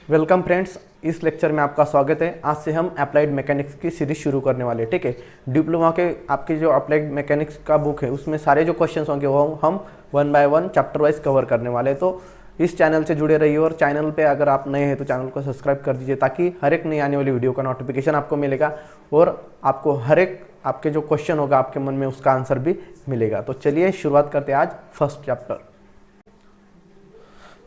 Welcome friends, इस lecture में आपका स्वागत है। आज से हम अप्लाइड मैकेनिक्स की सीरीज शुरू करने वाले हैं। ठीक है, डिप्लोमा के आपकी जो अप्लाइड मैकेनिक्स का बुक है उसमें सारे जो क्वेश्चंस होंगे वो हम one by one chapter wise cover करने वाले हैं। तो इस चैनल से जुड़े रहिए और चैनल पे अगर आप नए हैं तो चैनल को सब्सक्राइब कर दीजिए ताकि हर एक नई आने वाली वीडियो का नोटिफिकेशन आपको मिलेगा और आपको हर एक आपके जो क्वेश्चन होगा आपके मन में उसका आंसर भी मिलेगा। तो चलिए शुरुआत करते हैं आज फर्स्ट चैप्टर।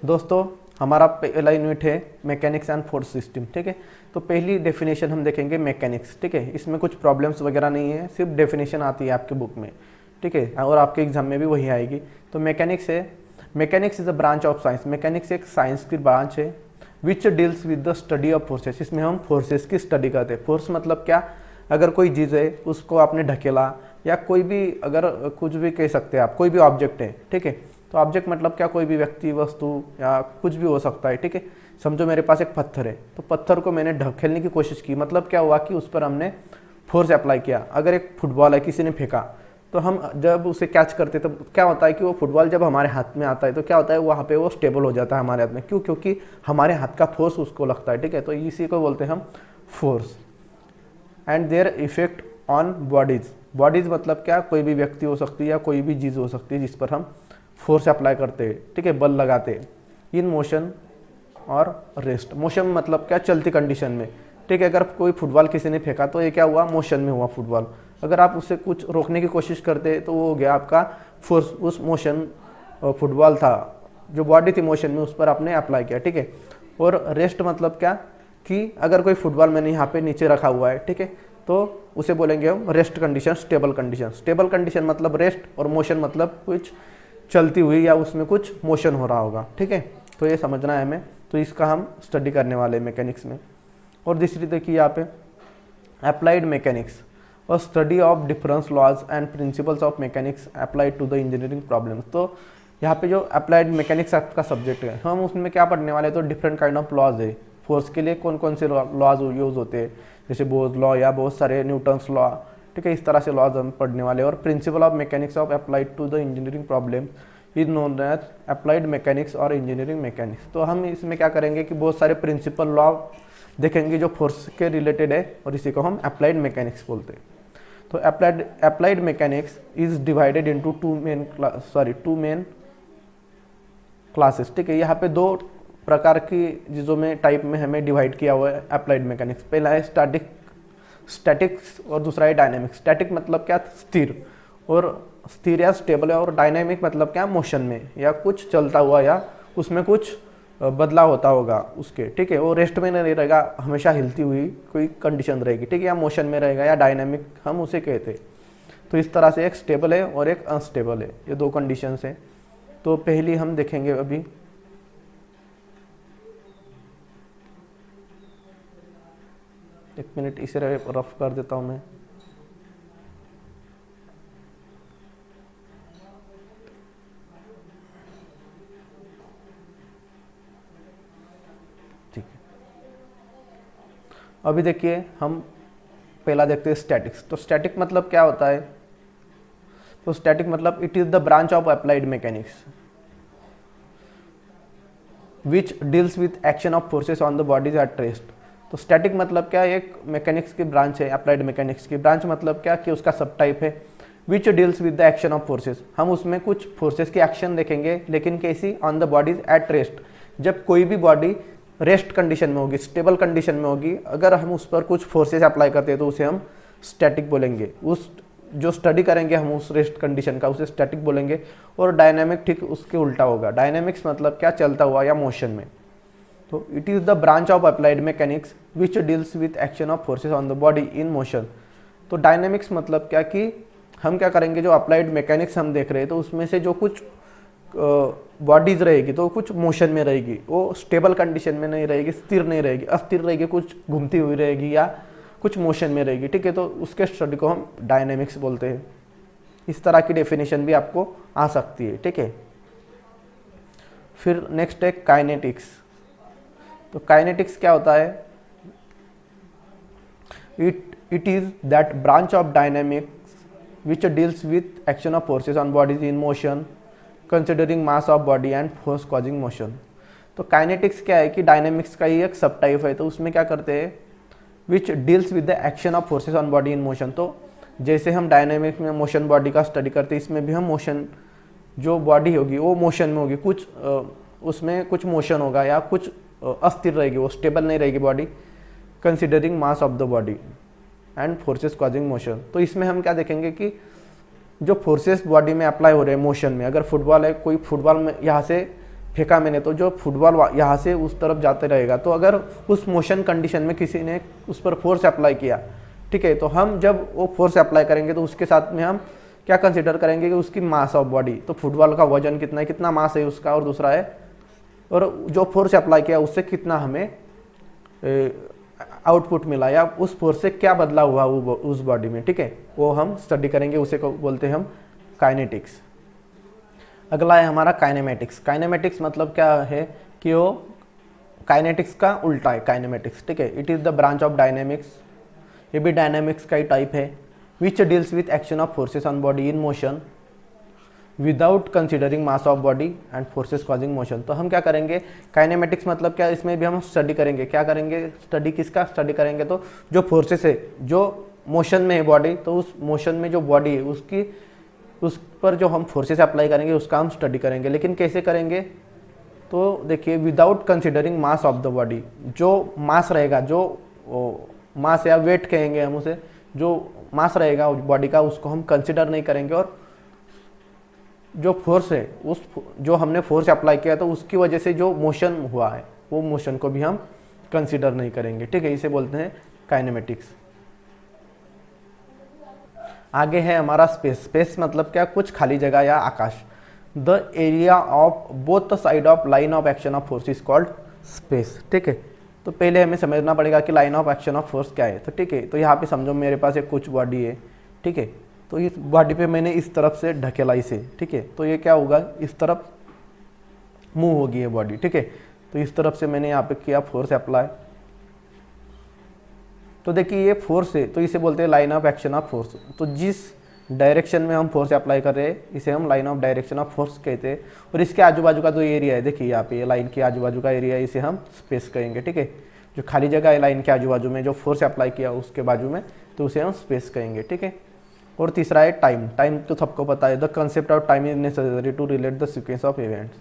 दोस्तों, हमारा पहला यूनिट है मैकेनिक्स एंड फोर्स सिस्टम। ठीक है, तो पहली डेफिनेशन हम देखेंगे मैकेनिक्स। ठीक है, इसमें कुछ प्रॉब्लम्स वगैरह नहीं है, सिर्फ डेफिनेशन आती है आपके बुक में। ठीक है, और आपके एग्जाम में भी वही आएगी। तो मैकेनिक्स है, mechanics is a branch of science. Mechanics एक साइंस की ब्रांच है which deals with the study of forces. इसमें हम फोर्सेस की स्टडी करते हैं। फोर्स मतलब क्या, अगर कोई चीज़ है उसको आपने ढकेला या कोई भी, अगर कुछ भी कह सकते हैं आप, कोई भी ऑब्जेक्ट है। ठीक है, तो ऑब्जेक्ट मतलब क्या, कोई भी व्यक्ति, वस्तु या कुछ भी हो सकता है। ठीक है, समझो मेरे पास एक पत्थर है, तो पत्थर को मैंने ढकेलने की कोशिश की, मतलब क्या हुआ कि उस पर हमने फोर्स अप्लाई किया। अगर एक फुटबॉल है, किसी ने फेंका, तो हम जब उसे कैच करते तो क्या होता है कि वो फुटबॉल जब हमारे हाथ में आता है तो क्या होता है, वहाँ पे वो स्टेबल हो जाता है हमारे हाथ में। क्यों? क्योंकि हमारे हाथ का फोर्स उसको लगता है। ठीक है, तो इसी को बोलते हैं हम force. And their effect on bodies. Bodies मतलब क्या, कोई भी व्यक्ति हो सकती है या कोई भी चीज़ हो सकती है जिस पर हम फोर्स अप्लाई करते हैं। ठीक है, बल लगाते हैं। इन मोशन और रेस्ट। मोशन मतलब क्या, चलती कंडीशन में। ठीक है, अगर कोई फुटबॉल किसी ने फेंका तो ये क्या हुआ, मोशन में हुआ फुटबॉल। अगर आप उससे कुछ रोकने की कोशिश करते तो वो हो गया आपका फोर्स। उस मोशन, फुटबॉल था, जो बॉडी थी मोशन में, उस पर आपने अप्लाई किया। ठीक है, और रेस्ट मतलब क्या कि अगर कोई फुटबॉल मैंने यहाँ पे नीचे रखा हुआ है, ठीक है, तो उसे बोलेंगे हम rest condition, stable condition. Stable condition मतलब रेस्ट, और मोशन मतलब कुछ चलती हुई या उसमें कुछ मोशन हो रहा होगा। ठीक है, तो ये समझना है हमें। तो इसका हम स्टडी करने वाले हैं मैकेनिक्स में। और दूसरी देखिए यहाँ पे अप्लाइड मैकेनिक्स और study of difference laws and principles of mechanics applied to the engineering problems. तो यहाँ पे जो अप्लाइड मैकेनिक्स का सब्जेक्ट है, हम उसमें क्या पढ़ने वाले हैं, तो डिफरेंट काइंड ऑफ लॉज है। फोर्स के लिए कौन कौन से लॉज यूज होते हैं, जैसे बोज लॉ या बहुत सारे न्यूटन्स लॉ। ठीक है, इस तरह से लॉज हम पढ़ने वाले हैं। और principle of mechanics of applied to the engineering problem is known as applied mechanics और इंजीनियरिंग मैकेनिक्स। तो हम इसमें क्या करेंगे कि बहुत सारे प्रिंसिपल लॉ देखेंगे जो फोर्स के रिलेटेड है, और इसी को हम अप्लाइड मैकेनिक्स बोलते हैं। तो applied mechanics is divided into two main classes. ठीक है, यहाँ पे दो प्रकार की चीज़ों में, टाइप में हमें डिवाइड किया हुआ है अप्लाइड मैकेनिक्स। पहला है स्टैटिक्स और दूसरा है डायनेमिक्स। स्टैटिक मतलब क्या, स्थिर, और स्थिर या स्टेबल है। और डायनेमिक मतलब क्या, मोशन में या कुछ चलता हुआ या उसमें कुछ बदलाव होता होगा उसके। ठीक है, वो रेस्ट में नहीं रहेगा, हमेशा हिलती हुई कोई कंडीशन रहेगी। ठीक है, या मोशन में रहेगा, या डायनेमिक हम उसे कहते हैं। तो इस तरह से एक स्टेबल है और एक अनस्टेबल है, ये दो कंडीशंस हैं। तो पहली हम देखेंगे अभी, एक मिनट इसे रफ कर देता हूँ मैं। ठीक है, अभी देखिए हम पहला देखते हैं स्टैटिक्स। तो स्टैटिक मतलब क्या होता है, तो स्टैटिक मतलब it is the branch of applied mechanics which deals with action of forces on the bodies at rest. तो स्टैटिक मतलब क्या, एक मैकेनिक्स की ब्रांच है, अप्लाइड मैकेनिक्स की ब्रांच मतलब क्या कि उसका सब टाइप है which deals with the action of forces. हम उसमें कुछ फोर्सेस की एक्शन देखेंगे, लेकिन कैसी, on the bodies at rest. जब कोई भी बॉडी रेस्ट कंडीशन में होगी, स्टेबल कंडीशन में होगी, अगर हम उस पर कुछ फोर्सेस अप्लाई करते हैं तो उसे हम स्टैटिक बोलेंगे। उस जो स्टडी करेंगे हम उस रेस्ट कंडीशन का, उसे स्टैटिक बोलेंगे। और डायनामिक ठीक उसके उल्टा होगा। डायनामिक्स मतलब क्या, चलता हुआ या मोशन में। तो it is the branch of applied mechanics which deals with action of forces on the body in motion. तो डायनामिक्स मतलब क्या कि हम क्या करेंगे, जो अप्लाइड मैकेनिक्स हम देख रहे हैं तो उसमें से जो कुछ बॉडीज रहेगी तो कुछ मोशन में रहेगी, वो स्टेबल कंडीशन में नहीं रहेगी, स्थिर नहीं रहेगी, अस्थिर रहेगी, कुछ घूमती हुई रहेगी या कुछ मोशन में रहेगी। ठीक है, तो उसके स्टडी को हम डायनेमिक्स बोलते हैं। इस तरह की डेफिनेशन भी आपको आ सकती है। ठीक है, फिर नेक्स्ट है काइनेटिक्स। तो काइनेटिक्स क्या होता है, it is that branch of dynamics which deals with action of forces on bodies in motion considering mass of body and force causing motion. तो काइनेटिक्स क्या है कि डायनेमिक्स का ही एक सब टाइप है। तो उसमें क्या करते हैं, which deals with the action of forces on body in motion. तो जैसे हम डायनेमिक्स में मोशन बॉडी का स्टडी करते हैं, इसमें भी हम मोशन, जो बॉडी होगी वो मोशन में होगी, कुछ उसमें कुछ मोशन होगा या कुछ अस्थिर रहेगी, वो स्टेबल नहीं रहेगी body, considering mass of the body and forces causing motion. तो इसमें हम क्या देखेंगे कि जो फोर्सेस बॉडी में अप्लाई हो रहे हैं मोशन में, अगर फुटबॉल है, कोई फुटबॉल में यहाँ से फेंका मैंने, तो जो फुटबॉल यहाँ से उस तरफ जाते रहेगा, तो अगर उस मोशन कंडीशन में किसी ने उस पर फोर्स अप्लाई किया, ठीक है, तो हम जब वो फोर्स अप्लाई करेंगे तो उसके साथ में हम क्या कंसिडर करेंगे कि उसकी मास ऑफ बॉडी, तो फुटबॉल का वजन कितना है, कितना मास है उसका, और दूसरा है और जो फोर्स अप्लाई किया उससे कितना हमें आउटपुट मिला या उस फोर्स से क्या बदला हुआ उस बॉडी में, ठीक है, वो हम स्टडी करेंगे, उसे को बोलते हैं हम काइनेटिक्स। अगला है हमारा काइनेमेटिक्स। काइनेमेटिक्स मतलब क्या है कि वो काइनेटिक्स का उल्टा है काइनेमेटिक्स, ठीक है। It is the branch of dynamics, ये भी डायनेमिक्स का ही टाइप है। Which deals with action of forces on body in motion without considering mass of body and forces causing motion. तो हम क्या करेंगे, काइनेमेटिक्स मतलब क्या, इसमें भी हम स्टडी करेंगे, क्या करेंगे, स्टडी किसका स्टडी करेंगे, तो जो फोर्सेस है, जो मोशन में है बॉडी, तो उस मोशन में जो बॉडी है उसकी, उस पर जो हम फोर्सेस अप्लाई करेंगे उसका हम स्टडी करेंगे। लेकिन कैसे करेंगे, तो देखिए without considering mass of the body, जो मास रहेगा, जो मास या वेट कहेंगे हम उसे, जो मास रहेगा बॉडी का उसको हम कंसिडर नहीं करेंगे, और जो फोर्स है, उस जो हमने फोर्स अप्लाई किया तो उसकी वजह से जो मोशन हुआ है वो मोशन को भी हम कंसिडर नहीं करेंगे, ठीक है। इसे बोलते हैं काइनेमेटिक्स। आगे है हमारा स्पेस। स्पेस मतलब क्या, कुछ खाली जगह या आकाश। The area of both the side of line of action of force is called space, ठीक है। तो पहले हमें समझना पड़ेगा कि line of action of force क्या है। तो ठीक है, तो यहाँ पे समझो मेरे पास एक कुछ बॉडी है, ठीक है, तो इस बॉडी पे मैंने इस तरफ से ढकेला इसे, ठीक है, तो ये क्या होगा, इस तरफ मूव होगी ये बॉडी, ठीक है। तो इस तरफ से मैंने यहाँ पे किया फोर्स अप्लाई, तो देखिए ये फोर्स है, तो इसे बोलते हैं line of action of force. तो जिस डायरेक्शन में हम फोर्स अप्लाई कर रहे हैं इसे हम line of direction of force कहते हैं। और इसके आजू बाजू का जो एरिया है, देखिए यहाँ पे ये लाइन के आजू बाजू का एरिया है, इसे हम स्पेस कहेंगे, ठीक है। जो खाली जगह है लाइन के आजू बाजू में, जो फोर्स अप्लाई किया उसके बाजू में, तो उसे हम स्पेस कहेंगे, ठीक है। और तीसरा है टाइम। टाइम तो सबको पता है, the concept of time is necessary to relate the sequence of events,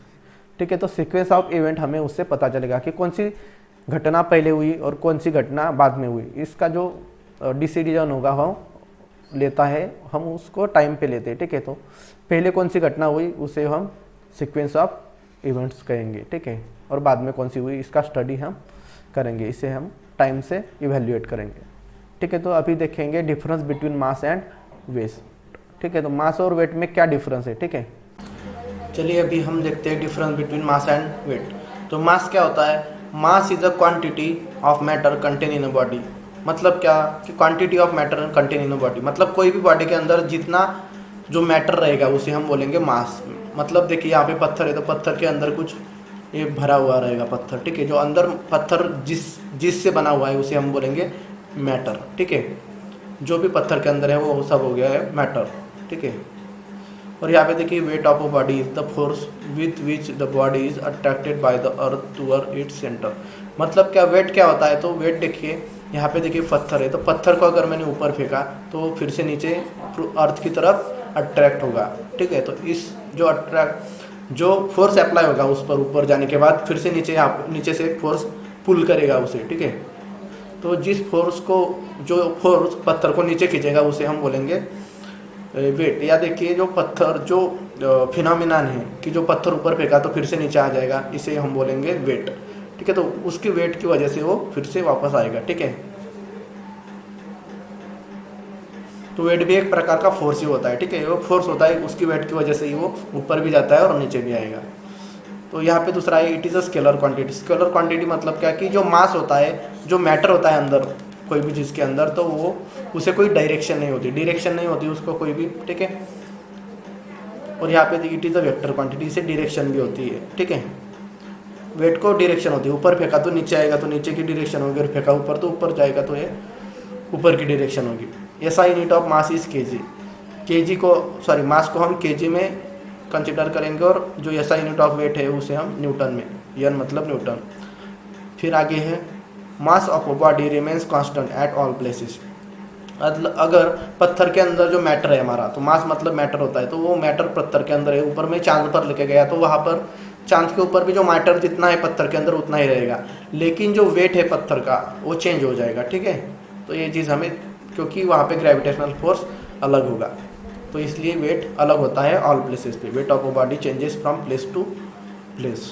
ठीक है। तो सीक्वेंस ऑफ इवेंट हमें उससे पता चलेगा कि कौन सी घटना पहले हुई और कौन सी घटना बाद में हुई। इसका जो डिसीजन होगा हम लेता है, हम उसको टाइम पे लेते हैं, ठीक है। तो पहले कौन सी घटना हुई उसे हम सीक्वेंस ऑफ इवेंट्स कहेंगे, ठीक है। और बाद में कौन सी हुई इसका स्टडी हम करेंगे, इसे हम टाइम से इवेल्युएट करेंगे, ठीक है। तो अभी देखेंगे difference between mass and weight, ठीक है। तो मास और वेट में क्या डिफरेंस है, ठीक है। चलिए अभी हम देखते हैं difference between mass and weight. तो मास क्या होता है, mass is a quantity of matter content in a body. मतलब क्या कि quantity of matter content in a body, मतलब कोई भी बॉडी के अंदर जितना जो मैटर रहेगा उसे हम बोलेंगे मास। मतलब देखिए यहाँ पे पत्थर है, तो पत्थर के अंदर कुछ ये भरा हुआ रहेगा पत्थर, ठीक है। जो अंदर पत्थर जिससे बना हुआ है उसे हम बोलेंगे मैटर, ठीक है। जो भी पत्थर के अंदर है वो सब हो गया है मैटर, ठीक है। और यहाँ पे देखिए wait of a body is the force with which the body is attracted by the earth toward its centre. मतलब क्या, वेट क्या होता है, तो वेट देखिए यहाँ पे देखिए पत्थर है, तो पत्थर को अगर मैंने ऊपर फेंका तो फिर से नीचे अर्थ की तरफ अट्रैक्ट होगा, ठीक है। तो इस जो फोर्स अप्लाई होगा उस पर ऊपर जाने के बाद फिर से नीचे से फोर्स पुल करेगा उसे, ठीक है। तो जिस फोर्स को, जो फोर्स पत्थर को नीचे खींचेगा उसे हम बोलेंगे वेट। या देखिए जो पत्थर, जो फिनोमिनन है कि जो पत्थर ऊपर फेंका तो फिर से नीचे आ जाएगा, इसे हम बोलेंगे वेट, ठीक है। तो उसकी वेट की वजह से वो फिर से वापस आएगा, ठीक है। तो वेट भी एक प्रकार का फोर्स ही होता है, ठीक है। वो फोर्स होता है, उसकी वेट की वजह से ही वो ऊपर भी जाता है और नीचे भी आएगा। तो यहाँ पे दूसरा है it is a scalar quantity. Scalar quantity मतलब क्या कि जो मास होता है, जो मैटर होता है अंदर कोई भी चीज़ के अंदर, तो वो उसे कोई डायरेक्शन नहीं होती, डायरेक्शन नहीं होती उसको कोई भी, ठीक है। और यहाँ पे it is a vector quantity, से डायरेक्शन भी होती है, ठीक है। वेट को डायरेक्शन होती है, ऊपर फेंका तो नीचे आएगा तो नीचे की डायरेक्शन होगी, और फेंका ऊपर तो ऊपर जाएगा तो ये ऊपर की डायरेक्शन होगी। ऐसा unit of mass is KG. KG को, सॉरी, मास को हम केजी में कंसिडर करेंगे, और जो ऐसा यूनिट ऑफ वेट है उसे हम न्यूटन में एन मतलब न्यूटन। फिर आगे है mass of a body remains constant at all places. अगर पत्थर के अंदर जो मैटर है हमारा, तो मास मतलब मैटर होता है, तो वो मैटर पत्थर के अंदर है, ऊपर में चांद पर लेके गया तो वहाँ पर चांद के ऊपर भी जो मैटर जितना है पत्थर के अंदर उतना ही रहेगा, लेकिन जो वेट है पत्थर का वो चेंज हो जाएगा। ठीक है, तो ये चीज़ हमें, क्योंकि वहाँ पे ग्रेविटेशनल फोर्स अलग होगा, तो इसलिए वेट अलग होता है ऑल प्लेसेस पे। Weight of a body changes from place to place.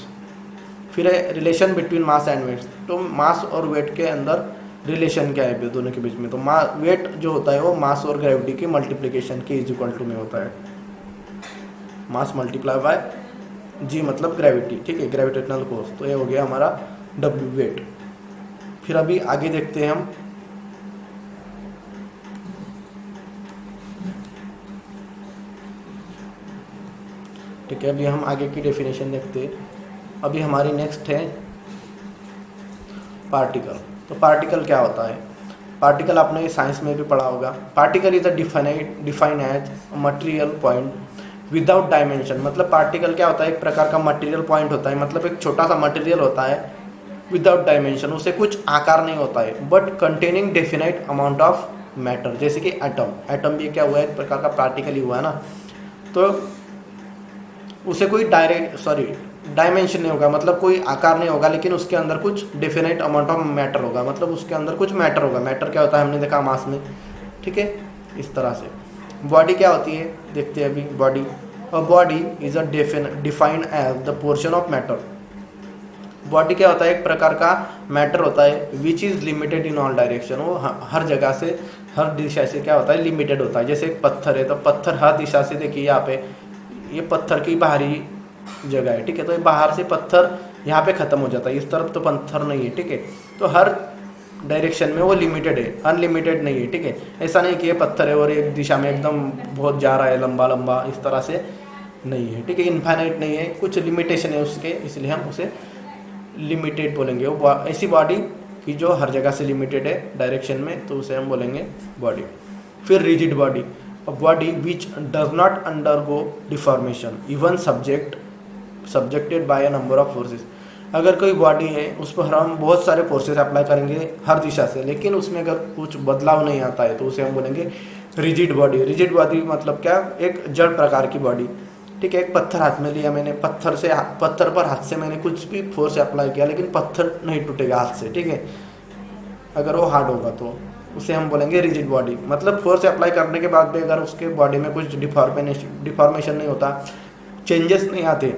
फिर है relation between mass and weight. तो मास और वेट के अंदर रिलेशन क्या है दोनों के बीच में, तो वेट जो होता है वो मास और ग्रेविटी की मल्टीप्लिकेशन के इज इक्वल टू में होता है। मास मल्टीप्लाई बाय जी मतलब ग्रेविटी। ठीक है, ग्रेविटेशनल फोर्स। तो ये हो गया हमारा डब्ल्यू वेट। फिर अभी आगे देखते हैं हम, ठीक है, अभी हम आगे की डेफिनेशन देखते हैं। अभी हमारी नेक्स्ट है पार्टिकल। तो पार्टिकल क्या होता है? पार्टिकल आपने साइंस में भी पढ़ा होगा। Particle is a define as material point without dimension. मतलब पार्टिकल क्या होता है? एक प्रकार का मटेरियल पॉइंट होता है, मतलब एक छोटा सा मटेरियल होता है विदाउट डायमेंशन, उसे कुछ आकार नहीं होता है, but containing definite amount of matter. जैसे कि एटम, एटम भी क्या हुआ है? एक प्रकार का पार्टिकल ही हुआ है ना। तो उसे कोई डायमेंशन नहीं होगा, मतलब कोई आकार नहीं होगा, लेकिन उसके अंदर कुछ डेफिनेट अमाउंट ऑफ मैटर होगा, मतलब उसके अंदर कुछ मैटर होगा। मैटर क्या होता है? हमने देखा मास में। ठीक है, इस तरह से। बॉडी क्या होती है? देखते हैं अभी। Body, a body is a defined as the portion of matter. Body क्या होता है? एक प्रकार का मैटर होता है which is limited in all direction. वो हर जगह से, हर दिशा से क्या होता है? लिमिटेड होता है। जैसे एक पत्थर है, तो पत्थर हर दिशा से, देखिए यहाँ पे ये पत्थर की बाहरी जगह है। ठीक है, तो ये बाहर से पत्थर यहाँ पे ख़त्म हो जाता है, इस तरफ तो पत्थर नहीं है। ठीक है, तो हर डायरेक्शन में वो लिमिटेड है, अनलिमिटेड नहीं है। ठीक है, ऐसा नहीं कि ये पत्थर है और एक दिशा में एकदम बहुत जा रहा है लंबा लंबा, इस तरह से नहीं है। ठीक है, इनफाइनाइट नहीं है, कुछ लिमिटेशन है उसके, इसलिए हम उसे लिमिटेड बोलेंगे। वो ऐसी बॉडी कि जो हर जगह से लिमिटेड है डायरेक्शन में, तो उसे हम बोलेंगे बॉडी। फिर rigid body, a body which does not undergo deformation even subjected by a number of forces। अगर कोई बॉडी है उस पर हम बहुत सारे फोर्सेस अप्लाई करेंगे हर दिशा से, लेकिन उसमें अगर कुछ बदलाव नहीं आता है, तो उसे हम बोलेंगे रिजिड बॉडी। रिजिड बॉडी मतलब क्या? एक जड़ प्रकार की बॉडी। ठीक है, एक पत्थर हाथ में लिया मैंने, पत्थर पर हाथ से मैंने कुछ भी फोर्स अप्लाई किया, लेकिन पत्थर नहीं टूटेगा हाथ से। ठीक है, अगर वो हार्ड होगा तो उसे हम बोलेंगे रिजिड बॉडी। मतलब फोर्स अप्लाई करने के बाद भी अगर उसके बॉडी में कुछ डिफॉर्मेशन नहीं होता, चेंजेस नहीं आते,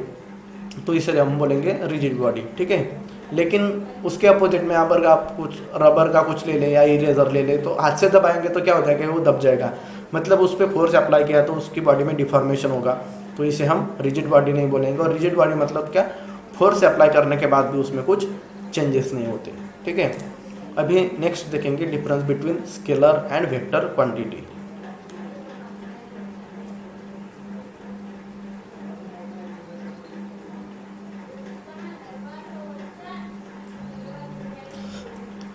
तो इसे हम बोलेंगे रिजिड बॉडी। ठीक है, लेकिन उसके अपोजिट में अगर आप कुछ रबर का कुछ ले लें या इरेजर ले लें, तो हाथ से दबाएंगे तो क्या हो जाएगा? वो दब जाएगा, मतलब उस पर फोर्स अप्लाई किया तो उसकी बॉडी में डिफॉर्मेशन होगा, तो इसे हम रिजिड बॉडी नहीं बोलेंगे। और रिजिड बॉडी मतलब क्या? फोर्स अप्लाई करने के बाद भी उसमें कुछ चेंजेस नहीं होते। ठीक है, अभी नेक्स्ट देखेंगे difference between scalar and vector quantity.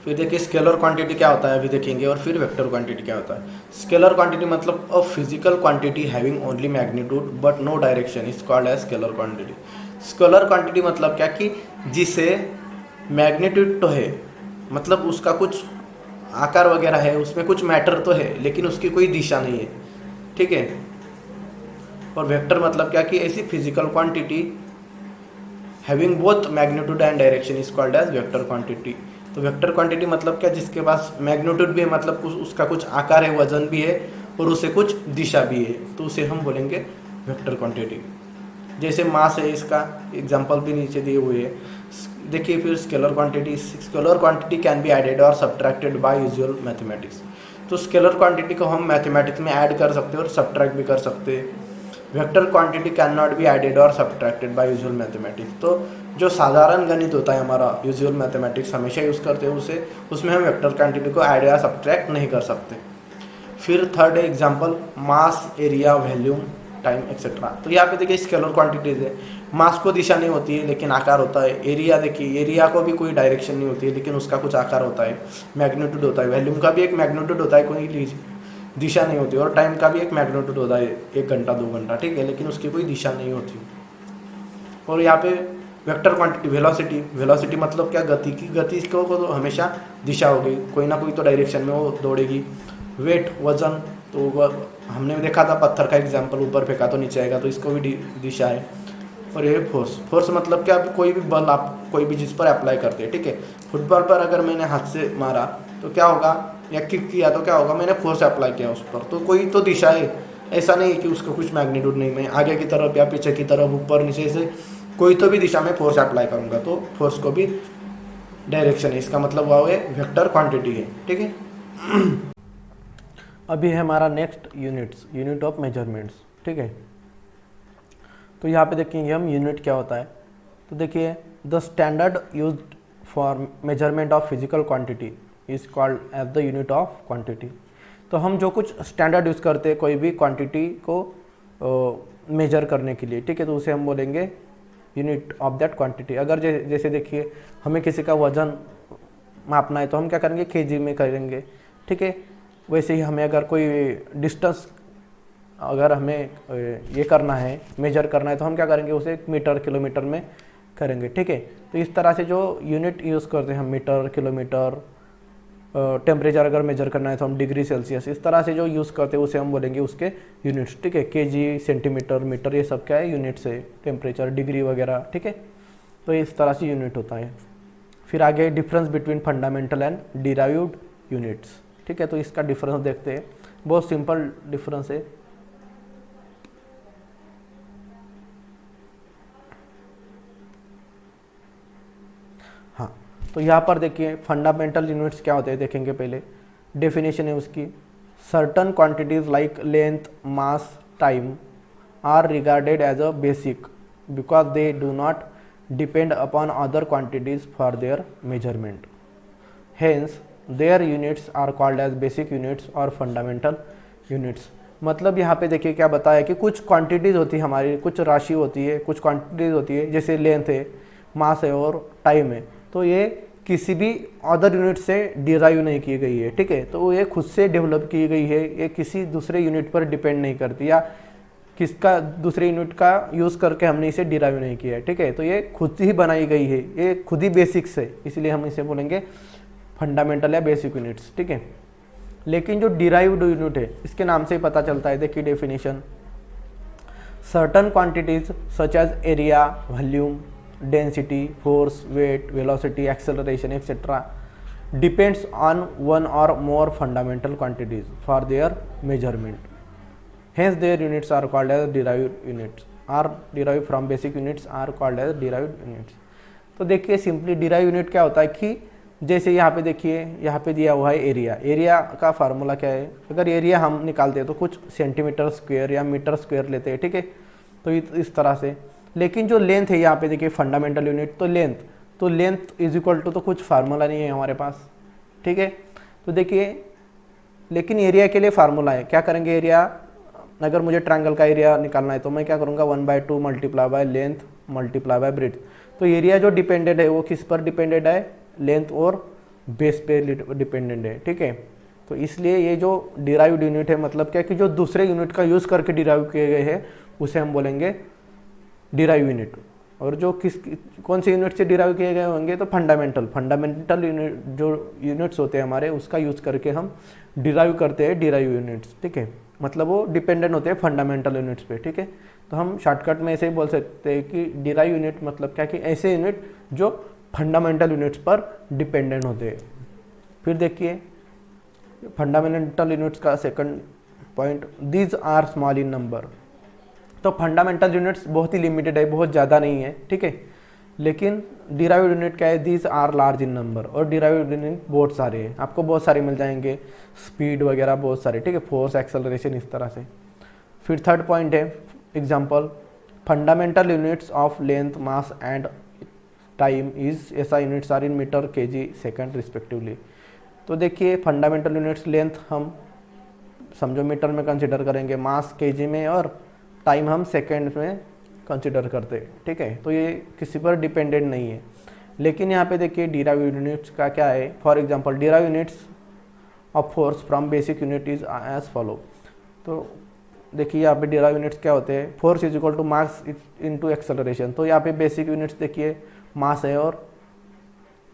फिर देखिए स्केलर क्वांटिटी क्या होता है, अभी देखेंगे, और फिर वेक्टर क्वांटिटी क्या होता है। स्केलर क्वांटिटी मतलब a physical quantity having only magnitude but no direction is called as scalar quantity. Scalar quantity मतलब क्या? कि जिसे मैग्नीट्यूड तो है, मतलब उसका कुछ आकार वगैरह है, उसमें कुछ मैटर तो है, लेकिन उसकी कोई दिशा नहीं है। ठीक है, और वेक्टर मतलब क्या? कि ऐसी physical quantity having both magnitude and direction is called as vector quantity. तो वेक्टर क्वांटिटी मतलब क्या? जिसके पास मैग्नीट्यूड भी है, मतलब उसका कुछ आकार है, वजन भी है, और उसे कुछ दिशा भी है, तो उसे हम बोलेंगे वेक्टर क्वांटिटी। जैसे मास है, इसका एग्जांपल भी नीचे दिए हुए है। देखिए फिर scalar quantity can be added और सब्ट्रैक्टेड बाय यूजुअल मैथमेटिक्स। तो स्केलर क्वांटिटी को हम मैथमेटिक्स में ऐड कर सकते हैं और सब्ट्रैक्ट भी कर सकते हैं। Vector quantity can not be added और सब्ट्रैक्टेड बाय यूजुअल मैथमेटिक्स। तो जो साधारण गणित होता है हमारा, यूजुअल मैथमेटिक्स हमेशा यूज़ करते हैं उसमें हम वेक्टर क्वांटिटी को ऐड या सब्ट्रैक्ट नहीं कर सकते। फिर थर्ड एग्जांपल मास, एरिया, वॉल्यूम, टाइम एक्सेट्रा। तो यहाँ पे देखिए स्केलर क्वांटिटीज है। मास को दिशा नहीं होती है लेकिन आकार होता है। एरिया देखिए, एरिया को भी कोई डायरेक्शन नहीं होती है लेकिन उसका कुछ आकार होता है। मैग्नीट्यूड होता है, वॉल्यूम का भी एक मैग्नीट्यूड होता है, कोई दिशा नहीं होती। और टाइम का भी एक मैग्नीट्यूड होता है, 1 घंटा 2 घंटा। ठीक है, लेकिन उसकी कोई दिशा नहीं होती। और यहाँ पे वेक्टर क्वांटिटी वेलोसिटी, वेलोसिटी मतलब क्या, गति की, गति इसको तो हमेशा दिशा होगी, कोई ना कोई तो डायरेक्शन में वो दौड़ेगी। वेट वजन, तो हमने देखा था पत्थर का एग्जाम्पल, ऊपर फेंका तो नीचे आएगा, तो इसको भी दिशा है। और ये फोर्स, फोर्स मतलब क्या, कोई भी बल आप कोई भी चीज़ पर अप्लाई करते हैं, ठीक है। फुटबॉल पर अगर मैंने हाथ से मारा तो क्या होगा, या किक किया तो क्या होगा, मैंने फोर्स अप्लाई किया उस पर, तो कोई तो दिशा है। ऐसा नहीं है कि उसका कुछ मैग्नीट्यूड नहीं, मैं आगे की तरफ या पीछे की तरफ, ऊपर नीचे से कोई तो भी दिशा में फोर्स अप्लाई करूँगा, तो फोर्स को भी डायरेक्शन है, इसका मतलब हुआ है वेक्टर क्वांटिटी है, ठीक है। अभी है हमारा next units, unit of measurements, ठीक है। तो यहाँ पे देखेंगे हम यूनिट क्या होता है। तो देखिए, the standard used for measurement of physical quantity is called as the unit of quantity. तो हम जो कुछ स्टैंडर्ड यूज़ करते हैं कोई भी क्वांटिटी को मेजर करने के लिए, ठीक है, तो उसे हम बोलेंगे यूनिट ऑफ दैट क्वांटिटी। अगर जैसे देखिए, हमें किसी का वजन मापना है तो हम क्या करेंगे, केजी में करेंगे, ठीक है। वैसे ही हमें अगर कोई डिस्टेंस, अगर हमें ये करना है, मेजर करना है, तो हम क्या करेंगे, उसे मीटर किलोमीटर में करेंगे, ठीक है। तो इस तरह से जो यूनिट यूज़ करते हैं हम, मीटर किलोमीटर, टेम्परेचर अगर मेजर करना है तो हम डिग्री सेल्सियस, इस तरह से जो यूज़ करते हैं उसे हम बोलेंगे उसके यूनिट्स, ठीक है। केजी, सेंटीमीटर, मीटर, ये सब क्या है, यूनिट्स है, टेम्परेचर, डिग्री वगैरह, ठीक है। तो इस तरह से यूनिट होता है। फिर आगे difference between fundamental and derived units, ठीक है। तो इसका डिफरेंस देखते हैं, बहुत सिंपल डिफरेंस है। हाँ, तो यहाँ पर देखिए फंडामेंटल यूनिट्स क्या होते हैं, देखेंगे पहले डेफिनेशन है उसकी। Certain quantities like length, mass, time are regarded as a basic because they do not depend upon other quantities for their measurement, hence their units are called as basic units और fundamental units. मतलब यहाँ पे देखिए क्या बताया कि कुछ quantities होती है हमारी, कुछ राशि होती है, कुछ क्वांटिटीज़ होती है, जैसे लेंथ है, मास है और टाइम है, तो ये किसी भी अदर यूनिट से डिराइव नहीं की गई है, ठीक है। तो ये खुद से डेवलप की गई है, ये किसी दूसरे यूनिट पर डिपेंड नहीं करती, या किसका दूसरे यूनिट का यूज़ करके हमने इसे डिराइव नहीं किया है, ठीक है। तो ये खुद ही बनाई गई है, ये खुद ही बेसिक्स है, इसलिए हम इसे बोलेंगे फंडामेंटल या बेसिक यूनिट्स, ठीक है। लेकिन जो डिराइव्ड यूनिट है, इसके नाम से ही पता चलता है, देखिए definition, certain quantities such as area, volume, density, force, weight, velocity, acceleration etcetera depends on one or more fundamental quantities for their measurement, hence their units are called as derived units, are derive from basic units are called as derived units. तो देखिए simply derive unit क्या होता है कि जैसे यहाँ पे देखिए, यहाँ पे दिया हुआ है एरिया, एरिया का फार्मूला क्या है, अगर एरिया हम निकालते हैं तो कुछ सेंटीमीटर स्क्वायर या मीटर स्क्वायर लेते हैं, ठीक है। तो इस तरह से, लेकिन जो लेंथ है यहाँ पे देखिए फंडामेंटल यूनिट, तो लेंथ इज इक्वल टू, तो कुछ फार्मूला नहीं है हमारे पास, ठीक है। तो देखिए, लेकिन एरिया के लिए फार्मूला है, क्या करेंगे, एरिया, अगर मुझे ट्रायंगल का एरिया निकालना है तो मैं क्या करूँगा, 1/2 multiply by length multiply by breadth. तो एरिया जो डिपेंडेंट है वो किस पर डिपेंडेंट है, लेंथ और बेस पे डिपेंडेंट है, ठीक है। तो इसलिए ये जो डिराइव्ड यूनिट है, मतलब क्या कि जो दूसरे यूनिट का यूज़ करके डिराइव किए गए हैं उसे हम बोलेंगे डिराइव यूनिट। और जो कौन से यूनिट से डिराइव किए गए होंगे, तो फंडामेंटल यूनिट जो यूनिट्स होते हैं हमारे, उसका यूज़ करके हम डिराइव करते हैं डिराइव यूनिट्स, ठीक है। मतलब वो डिपेंडेंट होते हैं फंडामेंटल यूनिट्स पे, ठीक है। तो हम शॉर्टकट में ऐसे ही बोल सकते हैं कि डिराइव यूनिट मतलब क्या कि ऐसे यूनिट जो फंडामेंटल यूनिट्स पर डिपेंडेंट होते हैं। फिर देखिए फंडामेंटल यूनिट्स का second point, these are small in number. तो फंडामेंटल यूनिट्स बहुत ही लिमिटेड है, बहुत ज़्यादा नहीं है, ठीक है। लेकिन डिराइव्ड यूनिट क्या है, these are large in number, और डिराइव्ड यूनिट बहुत सारे हैं, आपको बहुत सारे मिल जाएंगे, स्पीड वगैरह बहुत सारे, ठीक है, फोर्स, एक्सेलरेशन, इस तरह से। फिर थर्ड पॉइंट है example, fundamental units of length, mass and time is SI units are in metre, KG, second respectively. तो देखिए फंडामेंटल यूनिट्स, लेंथ हम समझो मीटर में कंसिडर करेंगे, मास केजी में, और टाइम हम सेकंड में कंसिडर करते हैं, ठीक है। तो ये किसी पर डिपेंडेंट नहीं है। लेकिन यहाँ पे देखिए डिराइव यूनिट्स का क्या है, for example derive units of force from basic unit is as follow. तो देखिए यहाँ पे डिराइव यूनिट्स क्या होते हैं, force is equal to mass into acceleration. तो यहाँ पे बेसिक यूनिट्स देखिए मास है और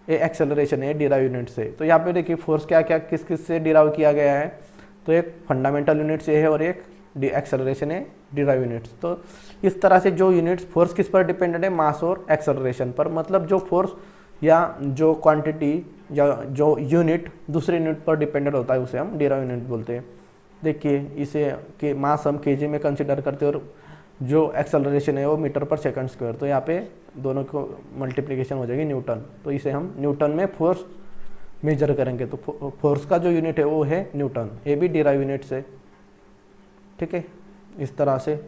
ये एक्सेलरेशन है डिराइव यूनिट से। तो यहाँ पे देखिए फोर्स क्या क्या किस किस से डिराइव किया गया है, तो एक फंडामेंटल यूनिट से है और एक एक्सेलरेशन है डिराइव यूनिट्स। तो इस तरह से जो यूनिट्स, फोर्स किस पर डिपेंडेंट है, मास और एक्सेलरेशन पर। मतलब जो फोर्स या जो क्वांटिटी या जो यूनिट दूसरे यूनिट पर डिपेंडेंट होता है उसे हम डिराइव यूनिट बोलते हैं। देखिए इसे के मास हम केजी में कंसिडर करते हैं और जो एक्सेलरेशन है वो मीटर पर सेकंड स्क्वायर। तो यहाँ पे दोनों को मल्टीप्लिकेशन हो जाएगी न्यूटन, तो इसे हम न्यूटन में फोर्स मेजर करेंगे। तो फोर्स का जो यूनिट है वो है न्यूटन, ये भी डिराइव यूनिट से, ठीक है। इस तरह से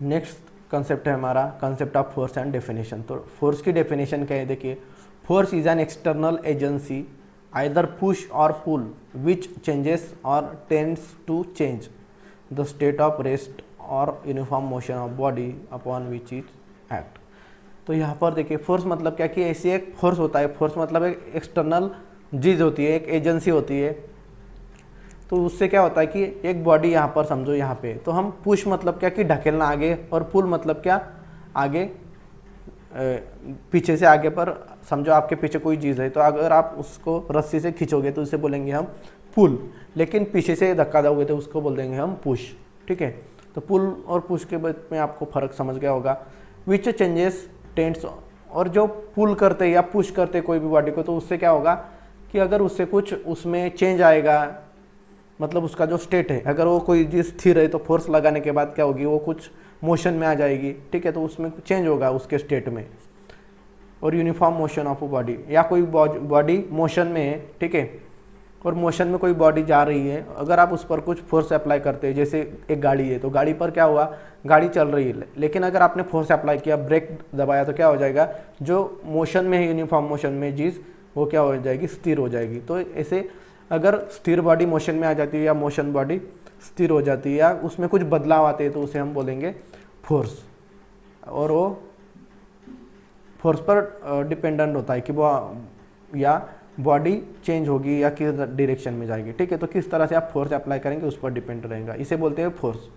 नेक्स्ट कंसेप्ट है हमारा concept of force and definition. तो फोर्स की डेफिनेशन क्या है, देखिए force is an external agency either push or pull which changes or tends to change the state of rest or uniform motion of body upon which is act. तो यहाँ पर देखिए force मतलब क्या कि ऐसी एक फोर्स होता है, फोर्स मतलब एक एक्सटर्नल चीज होती है, एक एजेंसी होती है। तो उससे क्या होता है कि एक बॉडी यहाँ पर समझो यहाँ पे, तो हम पुश मतलब क्या कि ढकेलना आगे, और पुल मतलब क्या आगे पीछे से आगे पर। समझो आपके पीछे कोई चीज़ है, तो अगर आप उसको रस्सी से खींचोगे तो उसे बोलेंगे हम पुल, लेकिन पीछे से धक्का दोगे तो उसको बोल देंगे हम पुश, ठीक है। तो पुल और पुश के बीच में आपको फर्क समझ गया होगा। विच चेंजेस टेंड्स, और जो पुल करते या पुश करते कोई भी बॉडी को, तो उससे क्या होगा कि अगर उससे कुछ उसमें चेंज आएगा, मतलब उसका जो स्टेट है, अगर वो कोई चीज़ स्थिर है तो फोर्स लगाने के बाद क्या होगी, वो कुछ मोशन में आ जाएगी, ठीक है। तो उसमें चेंज होगा उसके स्टेट में। और यूनिफॉर्म मोशन ऑफ बॉडी, या कोई बॉडी मोशन में है, ठीक है, और मोशन में कोई बॉडी जा रही है, अगर आप उस पर कुछ फोर्स अप्लाई करते हैं, जैसे एक गाड़ी है तो गाड़ी पर क्या हुआ, गाड़ी चल रही है, लेकिन अगर आपने फोर्स अप्लाई किया, ब्रेक दबाया, तो क्या हो जाएगा, जो मोशन में है यूनिफॉर्म मोशन में चीज़, वो क्या हो जाएगी, स्थिर हो जाएगी। तो ऐसे अगर स्थिर बॉडी मोशन में आ जाती है या मोशन बॉडी स्थिर हो जाती है या उसमें कुछ बदलाव आते हैं, तो उसे हम बोलेंगे फोर्स। और वो फोर्स पर डिपेंडेंट होता है कि वो या बॉडी चेंज होगी या किस डायरेक्शन में जाएगी, ठीक है। तो किस तरह से आप फोर्स अप्लाई करेंगे उस पर डिपेंड रहेगा, इसे बोलते हैं फोर्स।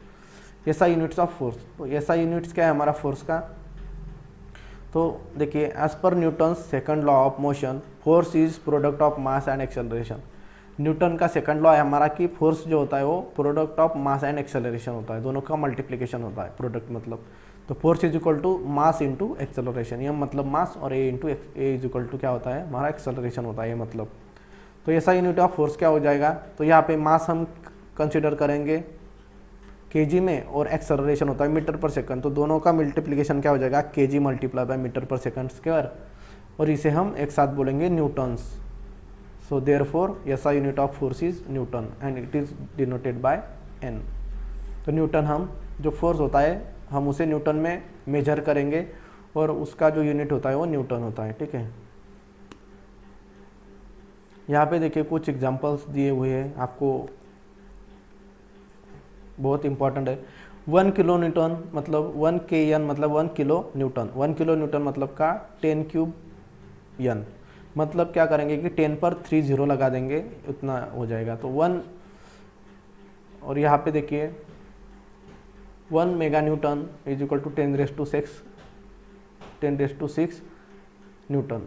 ऐसा यूनिट्स ऑफ फोर्स। तो ऐसा यूनिट्स क्या है हमारा फोर्स का, तो देखिए as per Newton's second law of motion force is product of mass and acceleration. Newton का सेकंड लॉ है हमारा कि फोर्स जो होता है वो product of mass and acceleration होता है, दोनों का मल्टीप्लिकेशन होता है, प्रोडक्ट मतलब। तो force is equal to mass into acceleration, ये मतलब मास, और a into a is equal to क्या होता है हमारा एक्सेलरेशन होता है, ये मतलब। तो ऐसा यूनिट ऑफ फोर्स क्या हो जाएगा, तो यहाँ पे मास हम कंसिडर करेंगे केजी में और एक्सेलरेशन होता है मीटर पर सेकंड। तो दोनों का मल्टीप्लिकेशन क्या हो जाएगा, KG multiply by metre per second square, और इसे हम एक साथ बोलेंगे Newton's. So therefore SI unit of force is Newton and it is denoted by N। तो न्यूटन हम जो फोर्स होता है हम उसे न्यूटन में मेजर करेंगे और उसका जो यूनिट होता है वो न्यूटन होता है, ठीक है। यहाँ पे देखिए कुछ एग्जांपल्स दिए हुए हैं आपको, बहुत इंपॉर्टेंट है। 1 किलो न्यूटन मतलब 1 kN मतलब 1 किलो न्यूटन, 1 किलो न्यूटन मतलब का 10 क्यूब N, मतलब क्या करेंगे कि 10 पर 3 0 लगा देंगे, उतना हो जाएगा। तो 1, और यहाँ पे देखिए 1 mega newton is equal to 10⁻⁶ newton,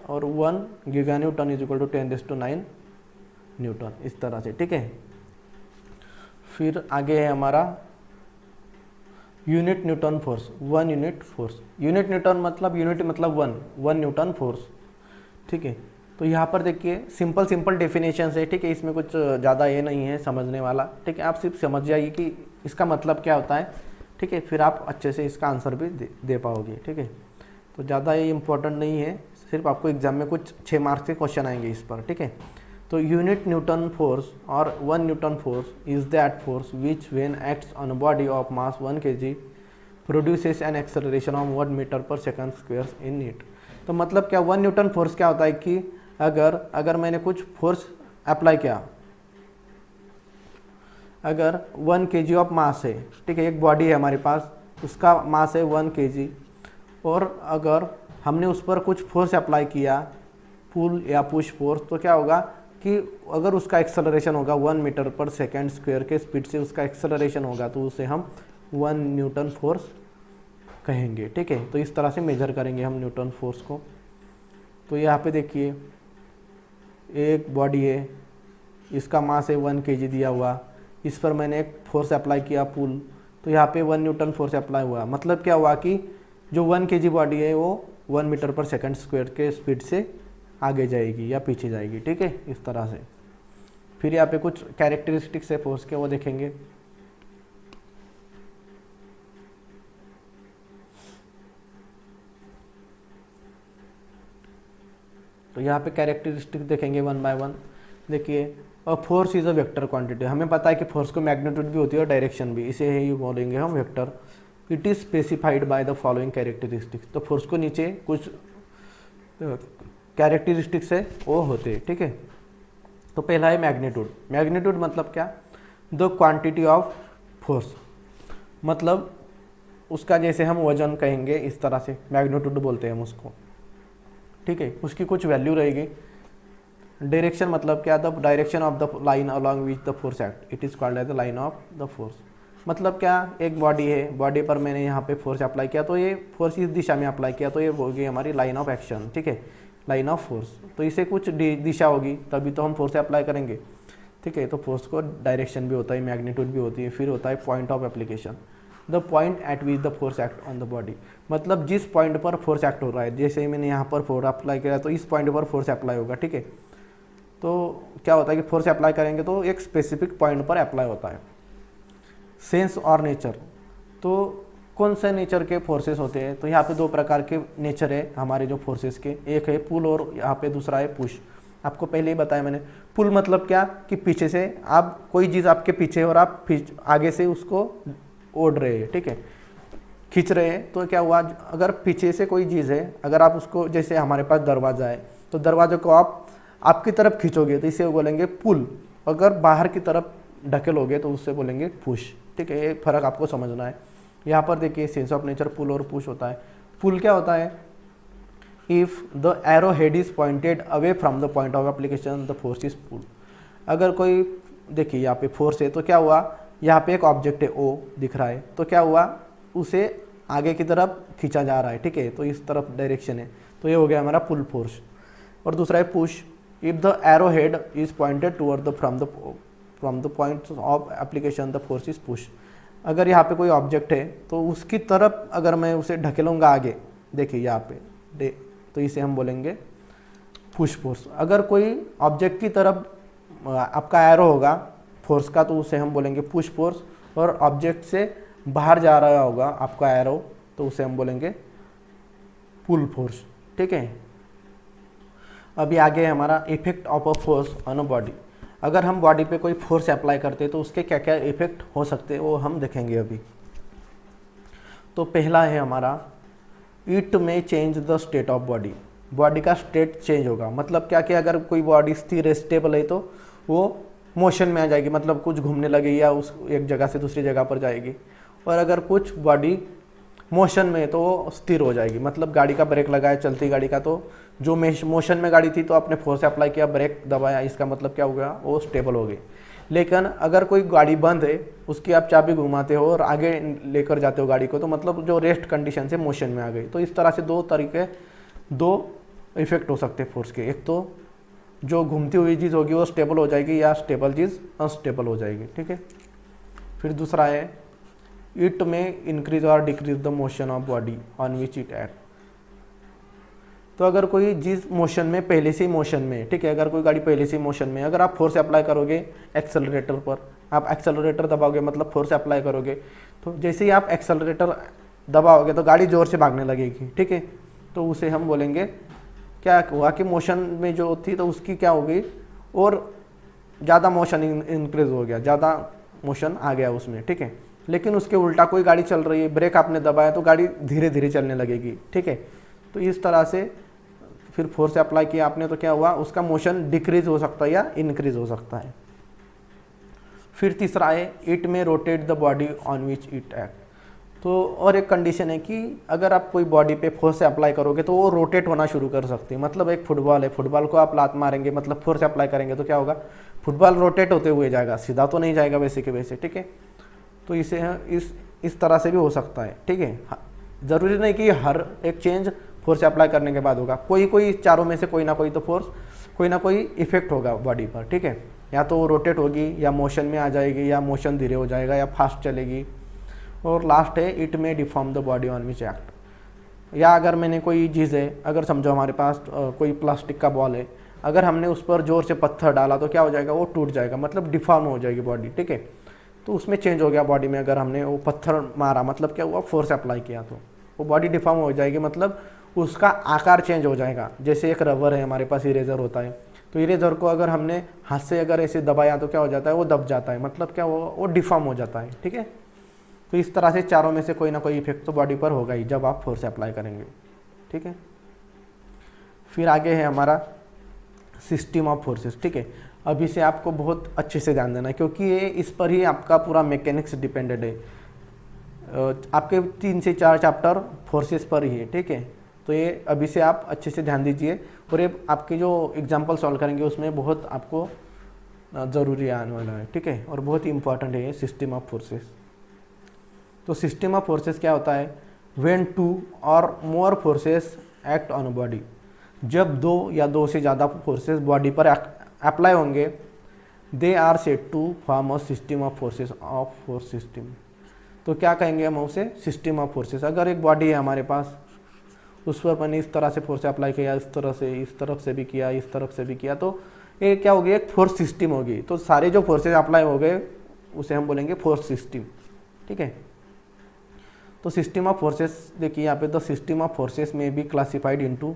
और 1 giga newton is equal to 10⁹ newton, इस तरह से, ठीक है। फिर आगे है हमारा unit newton force, 1 unit force. Unit newton मतलब यूनिट मतलब 1 न्यूटन फोर्स, ठीक है। तो यहाँ पर देखिए सिंपल डेफिनेशन है, ठीक है, इसमें कुछ ज़्यादा ये नहीं है समझने वाला, ठीक है। आप सिर्फ समझ जाइए कि इसका मतलब क्या होता है, ठीक है, फिर आप अच्छे से इसका आंसर भी दे पाओगे, ठीक है। तो ज़्यादा ये इम्पोर्टेंट नहीं है, सिर्फ आपको एग्जाम में कुछ 6 मार्क्स के क्वेश्चन आएंगे इस पर, ठीक है। तो यूनिट न्यूटन फोर्स और 1 newton force is that force which when acts on a body of mass 1 kg produces an acceleration of 1 metre per second square in it. तो मतलब क्या 1 न्यूटन फोर्स क्या होता है कि अगर मैंने कुछ फोर्स अप्लाई किया, अगर 1 kg ऑफ मास है, ठीक है, एक बॉडी है हमारे पास, उसका मास है 1 kg, और अगर हमने उस पर कुछ फोर्स अप्लाई किया, पुल या पुश फोर्स, तो क्या होगा कि अगर उसका एक्सेलरेशन होगा 1 मीटर पर सेकेंड स्क्वायर के स्पीड से उसका एक्सेलरेशन होगा तो उसे हम 1 न्यूटन फोर्स कहेंगे, ठीक है। तो इस तरह से मेजर करेंगे हम न्यूटन फोर्स को। तो यहाँ पे देखिए एक बॉडी है, इसका मास है 1 kg दिया हुआ, इस पर मैंने एक फोर्स अप्लाई किया पुल, तो यहाँ पे 1 न्यूटन फोर्स अप्लाई हुआ। मतलब क्या हुआ कि जो 1 kg बॉडी है वो 1 मीटर पर सेकंड स्क्वायर के स्पीड से आगे जाएगी या पीछे जाएगी, ठीक है, इस तरह से। फिर यहाँ पे कुछ कैरेक्टरिस्टिक्स है फोर्स के, वो देखेंगे। तो यहाँ पे कैरेक्टरिस्टिक देखेंगे 1 बाय 1। देखिए, और force is a vector quantity. हमें पता है कि फोर्स को मैग्नीट्यूड भी होती है और डायरेक्शन भी, इसे ही बोलेंगे हम vector. It is specified by the following characteristics. तो फोर्स को नीचे कुछ कैरेक्टरिस्टिक्स है वो होते हैं, ठीक है। तो पहला है मैग्नीट्यूड। मैग्नीट्यूड मतलब क्या? द क्वांटिटी ऑफ फोर्स, मतलब उसका जैसे हम वजन कहेंगे इस तरह से मैग्नीट्यूड बोलते हैं हम उसको, ठीक है। उसकी कुछ वैल्यू रहेगी। डायरेक्शन मतलब क्या? The direction of the line along which the force act, it is called as the line of the force. मतलब क्या? एक बॉडी है, बॉडी पर मैंने यहाँ पे फोर्स अप्लाई किया तो ये फोर्स इस दिशा में अप्लाई किया तो ये होगी हमारी लाइन ऑफ एक्शन, ठीक है, लाइन ऑफ फोर्स। तो इसे कुछ दिशा होगी तभी तो हम फोर्स अप्लाई करेंगे, ठीक है। तो फोर्स को डायरेक्शन भी होता है, मैग्नीट्यूड भी होती है। फिर होता है point of application, the point eight which the force act on the body. मतलब जिस पॉइंट पर फोर्स एक्ट हो रहा है, जैसे मैंने यहाँ पर फोर्स अप्लाई किया तो इस पॉइंट पर फोर्स अप्लाई होगा, ठीक है। तो क्या होता है कि फोर्स अप्लाई करेंगे तो एक स्पेसिफिक पॉइंट पर अप्लाई होता है। सेंस और नेचर, तो कौन से नेचर के फोर्सेस होते हैं? तो यहाँ पे 2 प्रकार के नेचर है हमारे जो फोर्सेस के, एक है पुल और यहाँ पे दूसरा है पुश। आपको पहले ही बताया मैंने। पुल मतलब क्या कि पीछे से आप कोई चीज़ आपके पीछे है और आप आगे से उसको ओढ़ रहे हैं, ठीक है, खींच रहे हैं। तो क्या हुआ, अगर पीछे से कोई चीज़ है, अगर आप उसको, जैसे हमारे पास दरवाज़ा है तो दरवाजे को आप आपकी तरफ खींचोगे तो इसे बोलेंगे पुल। अगर बाहर की तरफ ढकेलोगे तो उससे बोलेंगे पुश, ठीक है। ये फर्क आपको समझना है। यहाँ पर देखिए सेंस ऑफ नेचर पुल और पुश होता है। पुल क्या होता है? If the arrow head is pointed away from the point of application the force is pull. अगर कोई, देखिए यहाँ पे फोर्स है तो क्या हुआ, यहाँ पे एक ऑब्जेक्ट है ओ दिख रहा है, तो क्या हुआ, उसे आगे की तरफ खींचा जा रहा है, ठीक है। तो इस तरफ डायरेक्शन है, तो ये हो गया हमारा पुल फोर्स। और दूसरा है push. If the arrow head is pointed toward the from the point of application the force is push. अगर यहाँ पे कोई ऑब्जेक्ट है तो उसकी तरफ अगर मैं उसे ढकेलूँगा आगे, देखिए यहाँ पे तो इसे हम बोलेंगे पुश फोर्स। अगर कोई ऑब्जेक्ट की तरफ आपका एरो होगा फोर्स का तो उसे हम बोलेंगे पुश फोर्स, और ऑब्जेक्ट से बाहर जा रहा होगा आपका एरो तो उसे हम बोलेंगे पुल फोर्स, ठीक है। अभी आगे हमारा effect of a force on a body. अगर हम बॉडी पे कोई फोर्स अप्लाई करते हैं तो उसके क्या क्या इफेक्ट हो सकते हैं वो हम देखेंगे अभी। तो पहला है हमारा इट में change the state of body. Body का स्टेट चेंज होगा। मतलब क्या कि अगर कोई बॉडी स्थिर है, स्टेबल है, तो वो मोशन में आ जाएगी, मतलब कुछ घूमने लगेगी या उस एक जगह से दूसरी जगह पर जाएगी। और अगर कुछ बॉडी मोशन में है तो वो स्थिर हो जाएगी। मतलब गाड़ी का ब्रेक लगाया चलती गाड़ी का, तो जो मोशन में गाड़ी थी तो आपने फोर्स अप्लाई किया, ब्रेक दबाया, इसका मतलब क्या हो गया, वो स्टेबल हो गई। लेकिन अगर कोई गाड़ी बंद है, उसकी आप चाबी घुमाते हो और आगे लेकर जाते हो गाड़ी को, तो मतलब जो रेस्ट कंडीशन से मोशन में आ गई। तो इस तरह से दो इफेक्ट हो सकते हैं फोर्स के। एक तो जो घूमती हुई चीज़ होगी वो स्टेबल हो जाएगी, या स्टेबल चीज़ अनस्टेबल हो जाएगी, ठीक है। फिर दूसरा है इट में इंक्रीज और decrease the motion of body on which it act. तो अगर कोई चीज़ मोशन में, पहले से ही मोशन में, ठीक है, अगर कोई गाड़ी पहले से ही मोशन में, अगर आप फोर्स अप्लाई करोगे एक्सेलरेटर पर, आप एक्सेलरेटर दबाओगे मतलब फोर्स अप्लाई करोगे, तो जैसे ही आप एक्सेलरेटर दबाओगे तो गाड़ी ज़ोर से भागने लगेगी, ठीक है। तो उसे हम बोलेंगे क्या हुआ कि मोशन में जो थी तो उसकी क्या हो गई, और ज़्यादा मोशन इंक्रीज हो गया, ज़्यादा मोशन आ गया उसमें, ठीक है। लेकिन उसके उल्टा कोई गाड़ी चल रही है, ब्रेक आपने दबाया तो गाड़ी धीरे धीरे चलने लगेगी, ठीक है। तो इस तरह से फिर फोर्स अप्लाई किया आपने तो क्या हुआ, उसका मोशन डिक्रीज हो सकता है या इंक्रीज हो सकता है। फिर तीसरा है इट में rotate the body on which it act. तो और एक कंडीशन है कि अगर आप कोई बॉडी पे फोर्स अप्लाई करोगे तो वो रोटेट होना शुरू कर सकती है। मतलब एक फुटबॉल है, फुटबॉल को आप लात मारेंगे मतलब फोर्स अप्लाई करेंगे तो क्या होगा, फुटबॉल रोटेट होते हुए जाएगा, सीधा तो नहीं जाएगा वैसे के वैसे, ठीक है। तो इसे इस तरह से भी हो सकता है, ठीक है। ज़रूरी नहीं कि हर एक चेंज फोर्स अप्लाई करने के बाद होगा, कोई चारों में से कोई ना कोई तो फोर्स, कोई ना कोई इफेक्ट होगा बॉडी पर, ठीक है। या तो रोटेट होगी, या मोशन में आ जाएगी, या मोशन धीरे हो जाएगा, या फास्ट चलेगी। और लास्ट है इट में deform the body on which act. या अगर मैंने कोई चीज़ है, अगर समझो हमारे पास कोई प्लास्टिक का बॉल है, अगर हमने उस पर जोर से पत्थर डाला तो क्या हो जाएगा, वो टूट जाएगा, मतलब डिफॉर्म हो जाएगी बॉडी, ठीक है। तो उसमें चेंज हो गया बॉडी में, अगर हमने वो पत्थर मारा मतलब क्या हुआ, फोर्स अप्लाई किया तो वो बॉडी डिफॉर्म हो जाएगी, मतलब उसका आकार चेंज हो जाएगा। जैसे एक रबर है हमारे पास, इरेजर होता है, तो इरेजर को अगर हमने हाथ से अगर ऐसे दबाया तो क्या हो जाता है, वो दब जाता है, मतलब क्या वो डिफॉर्म हो जाता है, ठीक है। तो इस तरह से चारों में से कोई ना कोई इफेक्ट तो बॉडी पर होगा ही जब आप फोर्स अप्लाई करेंगे, ठीक है। फिर आगे है हमारा सिस्टम ऑफ फोर्सेस, ठीक है। अभी से आपको बहुत अच्छे से ध्यान देना है क्योंकि ये इस पर ही आपका पूरा मैकेनिक्स डिपेंडेड है। आपके 3 से 4 चैप्टर फोर्सेस पर ही है, ठीक है। तो ये अभी से आप अच्छे से ध्यान दीजिए, और ये आपके जो एग्जाम्पल सॉल्व करेंगे उसमें बहुत आपको ज़रूरी आने वाला है, ठीक है। और बहुत ही इंपॉर्टेंट है ये सिस्टम ऑफ फोर्सेस। तो सिस्टम ऑफ फोर्सेस क्या होता है, व्हेन 2 और मोर फोर्सेस एक्ट ऑन बॉडी, जब 2 या 2 से ज़्यादा फोर्सेस बॉडी पर अप्लाई होंगे, they are said to form a system of forces of force system. तो क्या कहेंगे हम उसे, सिस्टम ऑफ फोर्सेस। अगर एक बॉडी है हमारे पास, उस पर मैंने इस तरह से फोर्स अप्लाई किया, इस तरफ से भी किया, इस तरफ से भी किया, तो ये क्या होगी, एक फोर्स सिस्टम होगी। तो सारे जो फोर्सेस अप्लाई हो गए उसे हम बोलेंगे फोर्स सिस्टम, ठीक है। तो सिस्टम ऑफ फोर्सेस देखिए यहाँ पे, द सिस्टम ऑफ फोर्सेस में be classified into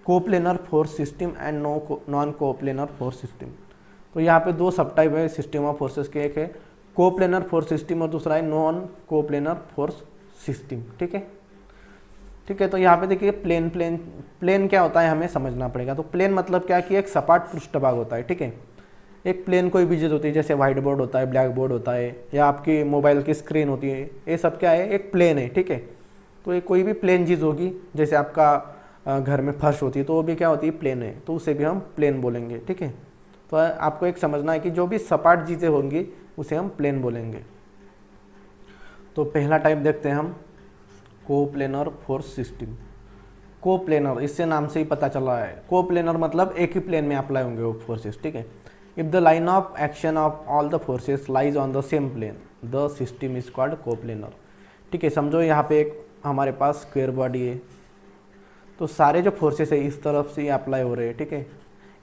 coplanar force system and non coplanar force system. तो यहाँ पे 2 सब टाइप है सिस्टम ऑफ फोर्सेस के, एक है कोप्लेनर फोर्स सिस्टम और दूसरा है नॉन कोप्लेनर फोर्स सिस्टम, ठीक है, ठीक है। तो यहाँ पे देखिए प्लेन क्या होता है हमें समझना पड़ेगा। तो प्लेन मतलब क्या कि एक सपाट पृष्ठभाग होता है, ठीक है। एक प्लेन कोई भी चीज़ होती है, जैसे व्हाइट बोर्ड होता है, ब्लैक बोर्ड होता है, या आपकी मोबाइल की स्क्रीन होती है, ये सब क्या है, एक प्लेन है, ठीक है। तो ये कोई भी प्लेन चीज़ होगी, जैसे आपका घर में फर्श होती है तो वो भी क्या होती है, प्लेन है, तो उसे भी हम प्लेन बोलेंगे, ठीक है। तो आपको एक समझना है कि जो भी सपाट चीज़ें होंगी उसे हम प्लेन बोलेंगे। तो पहला टाइप देखते हैं हम, कोप्लेनर फोर्स सिस्टम। कोप्लेनर, इससे नाम से ही पता चला है, कोप्लेनर मतलब एक ही प्लेन में अप्लाई होंगे वो फोर्सेस, ठीक है। If the line of action of all the forces lies on the same plane, the system is called coplanar, ठीक है। समझो यहाँ पे एक हमारे पास स्क्वायर बॉडी है, तो सारे जो फोर्सेस है इस तरफ से अप्लाई हो रहे हैं, ठीक है,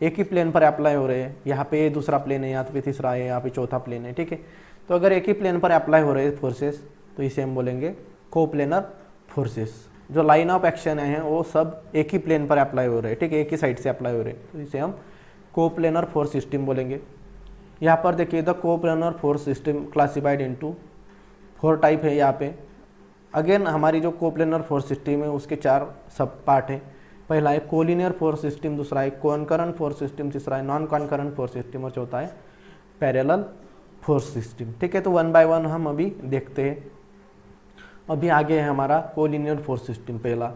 एक ही प्लेन पर अप्लाई हो रहे हैं। यहाँ पे दूसरा प्लेन है, यहाँ पे तीसरा है, यहाँ पे चौथा प्लेन है, ठीक है। तो अगर एक ही प्लेन पर अप्लाई हो रहे हैं फोर्सेस तो इसे हम बोलेंगे कोप्लेनर फोर्सेस। जो लाइन ऑफ एक्शन है वो सब एक ही प्लेन पर अप्लाई हो रहे हैं, ठीक है, एक ही साइड से अप्लाई हो रहे हैं, तो इसे हम कोप्लेनर फोर्स सिस्टम बोलेंगे। यहाँ पर देखिए, the coplanar force system classified into 4 type है। यहाँ पे अगेन हमारी जो कोप्लेनर फोर्स सिस्टम है उसके 4 सब पार्ट है। पहला है कोलिनियर फोर्स सिस्टम, दूसरा है कॉन्करेंट फोर्स सिस्टम, तीसरा है नॉन कॉन्करेंट फोर्स सिस्टम और चौथा है पैरेलल फोर्स सिस्टम, ठीक है। तो 1 बाय 1 हम अभी देखते हैं। अभी आगे है हमारा कोलिनियर फोर्स सिस्टम पहला।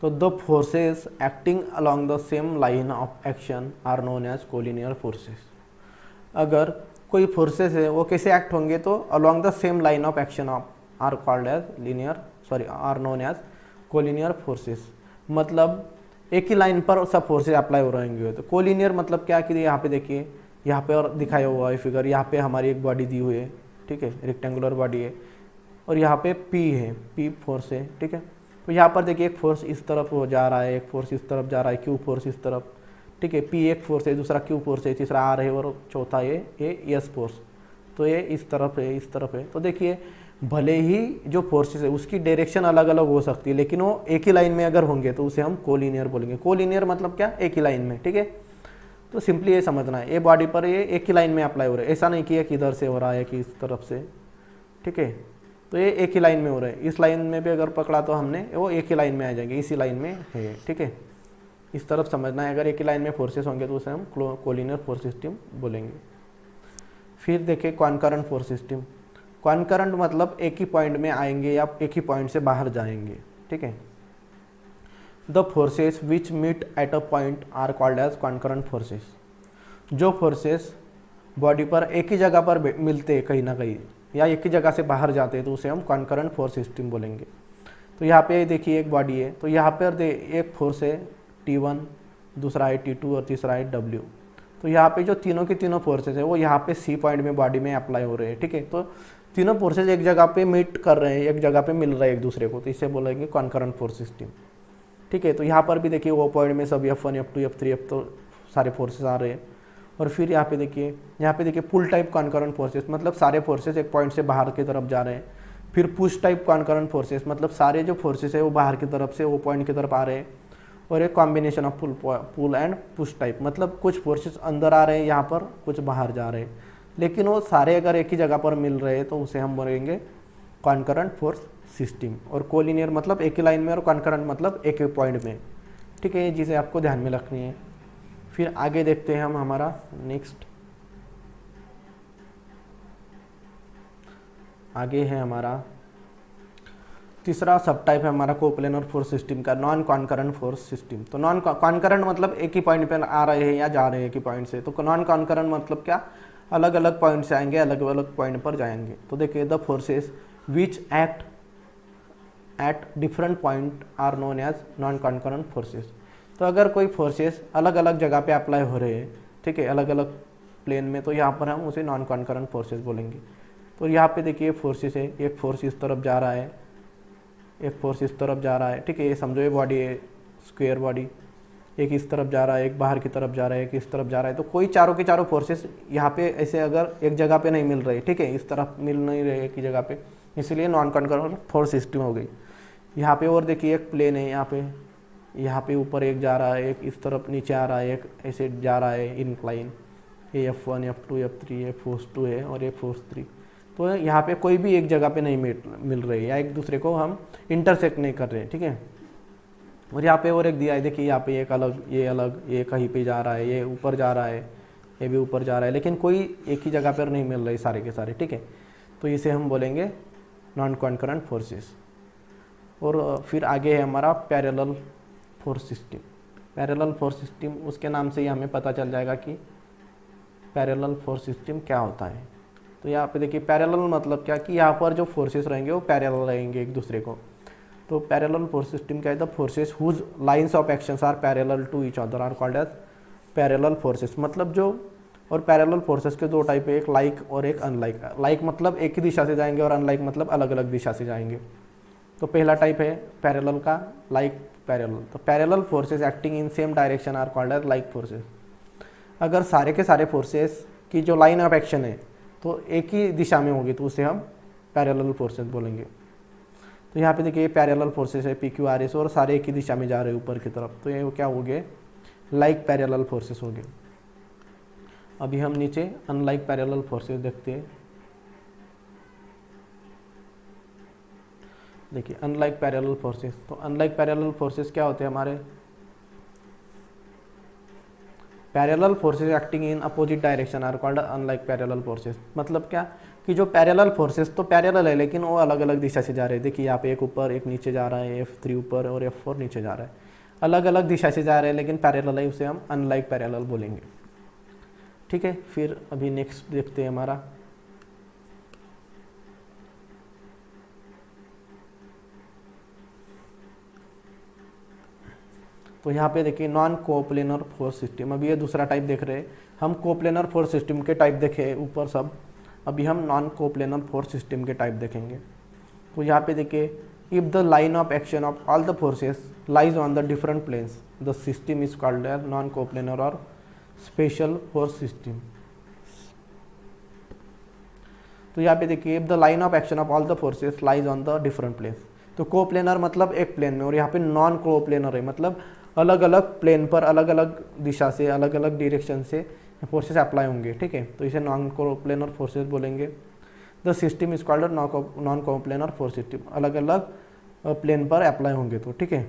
तो the forces acting along the same line of action are known as collinear forces. अगर कोई फोर्सेस है वो कैसे एक्ट होंगे, तो along the same line of action of are called as are known as collinear forces. मतलब एक ही line पर सब फोर्सेस अप्लाई हो रहेंगे। तो कोलिनियर मतलब क्या कि यहाँ पे देखिए, यहाँ पे और दिखाया हुआ है फिगर, यहाँ पे हमारी एक बॉडी दी हुई है, ठीक है, रेक्टेंगुलर बॉडी है, और यहाँ पे P है, P फोर्स है, ठीक है। तो यहाँ पर देखिए एक फोर्स इस तरफ हो जा रहा है, एक फोर्स इस तरफ जा रहा है, Q फोर्स इस तरफ, ठीक है। P एक फोर्स है, दूसरा Q फोर्स है, तीसरा R है और चौथा ये S फोर्स। तो ये इस तरफ है, इस तरफ है। तो देखिए भले ही जो फोर्सेस है उसकी डायरेक्शन अलग अलग हो सकती है, लेकिन वो एक ही लाइन में अगर होंगे तो उसे हम कोलिनियर बोलेंगे। कोलिनियर मतलब क्या, एक ही लाइन में, ठीक है। तो सिंपली ये समझना है, ये बॉडी पर ये एक ही लाइन में अप्लाई हो रहा है, ऐसा नहीं कि इधर से हो रहा है कि इस तरफ से, ठीक है। तो ये एक ही लाइन में हो रहा है। इस लाइन में भी अगर पकड़ा तो हमने वो एक ही लाइन में आ जाएंगे, इसी लाइन में है, ठीक है। इस तरफ समझना है, अगर एक ही लाइन में फोर्सेस होंगे तो उसे हम कोलिनियर फोर्स सिस्टम बोलेंगे। फिर देखें कॉन्करेंट फोर्स सिस्टम। कॉन्करेंट मतलब एक ही पॉइंट में आएंगे या एक ही पॉइंट से बाहर जाएंगे, ठीक है। The forces which meet at a point are called as concurrent forces. जो फोर्सेस बॉडी पर एक ही जगह पर मिलते हैं कहीं ना कहीं या एक ही जगह से बाहर जाते हैं तो उसे हम कॉन्करेंट फोर्स सिस्टम बोलेंगे। तो यहाँ पे देखिए एक बॉडी है, तो यहाँ पर एक फोर्स है T1, दूसरा है T2 और तीसरा है W। तो यहाँ पे जो तीनों की तीनों फोर्सेस है वो यहाँ पे C पॉइंट में बॉडी में अप्लाई हो रहे हैं, ठीक है। तो तीनों फोर्सेस एक जगह पे मीट कर रहे हैं, एक जगह पे मिल रहे हैं एक दूसरे को, तो इसे बोलेंगे कॉन्करेंट फोर्स सिस्टम, ठीक है। तो यहाँ पर भी देखिए वो पॉइंट में सब F1 F2 F3 F तो सारे फोर्सेस आ रहे हैं। और फिर यहाँ पे देखिए पुल टाइप कॉन्करेंट फोर्सेस, मतलब सारे फोर्सेस एक पॉइंट से बाहर की तरफ जा रहे हैं। फिर पुश टाइप कॉन्करेंट फोर्सेस, मतलब सारे जो फोर्सेस है वो बाहर की तरफ से वो पॉइंट की तरफ आ रहे हैं। और एक combination of pull and push type, मतलब कुछ फोर्सेस अंदर आ रहे हैं यहाँ पर, कुछ बाहर जा रहे हैं, लेकिन वो सारे अगर एक ही जगह पर मिल रहे हैं तो उसे हम बोलेंगे कॉन्करेंट फोर्स सिस्टम। और कोलिनियर मतलब एक ही लाइन में और कॉन्करेंट मतलब एक ही पॉइंट में, ठीक है। ये चीज़ें आपको ध्यान में रखनी है। फिर आगे देखते हैं हम हमारा नेक्स्ट, आगे है हमारा तीसरा सब टाइप है हमारा कोप्लेनर फोर्स सिस्टम का, नॉन कॉन्करेंट फोर्स सिस्टम। तो नॉन कॉन्करेंट मतलब एक ही पॉइंट पे आ रहे हैं या जा रहे हैं एक ही पॉइंट से। तो नॉन कॉन्करेंट मतलब क्या, अलग अलग पॉइंट से आएंगे, अलग अलग पॉइंट पर जाएंगे। तो देखिए the forces which act at different point are known as non concurrent forces. तो अगर कोई फोर्सेस अलग अलग जगह पे अप्लाई हो रहे हैं, ठीक है, अलग अलग प्लेन में, तो यहाँ पर हम उसे नॉन कॉन्करेंट फोर्सेस बोलेंगे। तो यहाँ पे देखिए फोर्सेस है, एक फोर्स इस तरफ जा रहा है, एक फोर्स इस तरफ जा रहा है, ठीक है। ये समझो ये बॉडी है, स्क्वायर बॉडी, एक इस तरफ जा रहा है, एक बाहर की तरफ जा रहा है, एक इस तरफ जा रहा है। तो कोई चारों के चारों फोर्सेस यहाँ पे ऐसे अगर एक जगह पे नहीं मिल रहे, ठीक है, इस तरफ मिल नहीं रहे एक ही जगह पे, इसलिए नॉन कॉन्करेंट फोर्स सिस्टम हो गई। यहाँ पे और देखिए एक प्लेन है, यहाँ पे ऊपर एक जा रहा है, एक इस तरफ नीचे आ रहा है, एक ऐसे जा रहा है इनक्लाइन, ये F1 F2 F3 ये फोर्स 2 है और ये फोर्स 3। तो यहाँ पे कोई भी एक जगह पे नहीं मिल रही या एक दूसरे को हम इंटरसेक्ट नहीं कर रहे, ठीक है। और यहाँ पे और एक दिया है, देखिए यहाँ पे एक अलग, ये कहीं पे जा रहा है, ये ऊपर जा रहा है, ये भी ऊपर जा रहा है, लेकिन कोई एक ही जगह पर नहीं मिल रही सारे के सारे, ठीक है। तो इसे हम बोलेंगे नॉन कॉन्करेंट फोर्सेस। और फिर आगे है हमारा parallel force system. Parallel force system, उसके नाम से ही हमें पता चल जाएगा कि पैरेलल फोर्स सिस्टम क्या होता है। तो यहाँ पे देखिए पैरेलल मतलब क्या, कि यहाँ पर जो फोर्सेस रहेंगे वो पैरेलल रहेंगे एक दूसरे को। तो पैरेलल फोर्स सिस्टम क्या है, the forces whose lines of actions are parallel to each other are called as parallel forces. मतलब जो, और पैरेलल फोर्सेस के दो टाइप है, एक लाइक और एक अनलाइक। लाइक मतलब एक ही दिशा से जाएंगे और अनलाइक मतलब अलग अलग दिशा से जाएंगे। तो पहला टाइप है पैरेलल का, लाइक पैरेलल। तो parallel forces acting in same direction are called as like forces. अगर सारे के सारे फोर्सेस की जो लाइन ऑफ एक्शन है तो एक ही दिशा में होगी तो उसे हम पैरेलल फोर्सेस बोलेंगे। तो यहाँ पे देखिए पैरेलल फोर्सेस है PQRS और सारे एक ही दिशा में जा रहे हैं ऊपर की तरफ, तो ये क्या हो गए, लाइक पैरेलल फोर्सेस हो गए। अभी हम नीचे अनलाइक पैरेलल फोर्सेस देखते हैं। देखिए अनलाइक पैरेलल फोर्सेस, तो अनलाइक पैरेलल फोर्सेस क्या होते हैं हमारे, parallel forces acting in opposite direction are called unlike parallel forces. मतलब क्या, कि जो पैरेलल फोर्सेस तो पैरेलल है लेकिन वो अलग अलग दिशा से जा रहे हैं। देखिए यहाँ पे एक ऊपर एक नीचे जा रहा है, F3 ऊपर और F4 नीचे जा रहा है, अलग अलग दिशा से जा रहे हैं लेकिन पैरेलल है, उसे हम अनलाइक पैरेलल बोलेंगे, ठीक है। फिर अभी नेक्स्ट देखते हैं हमारा, तो यहाँ पे देखिए नॉन कोप्लेनर फोर्स सिस्टम। अभी ये दूसरा टाइप देख रहे हैं हम, कोप्लेनर फोर्स सिस्टम के टाइप देखे ऊपर सब, अभी हम नॉन कोप्लेनर फोर्स सिस्टम के टाइप देखेंगे। तो यहाँ पे देखिए, if the line of action of all the forces lies on the different planes the system is called as non coplanar और स्पेशल फोर्स सिस्टम। तो यहाँ पे देखिए, if the line of action of all the forces lies on the different planes. तो coplanar मतलब एक plane में, और यहाँ पे नॉन कोप्लेनर है मतलब अलग अलग प्लेन पर अलग अलग दिशा से अलग अलग डायरेक्शन से फोर्सेस अप्लाई होंगे, ठीक है। तो इसे नॉन कोप्लेनर फोर्सेस बोलेंगे। The system is called non coplanar force system, अलग अलग प्लेन पर अप्लाई होंगे तो, ठीक है।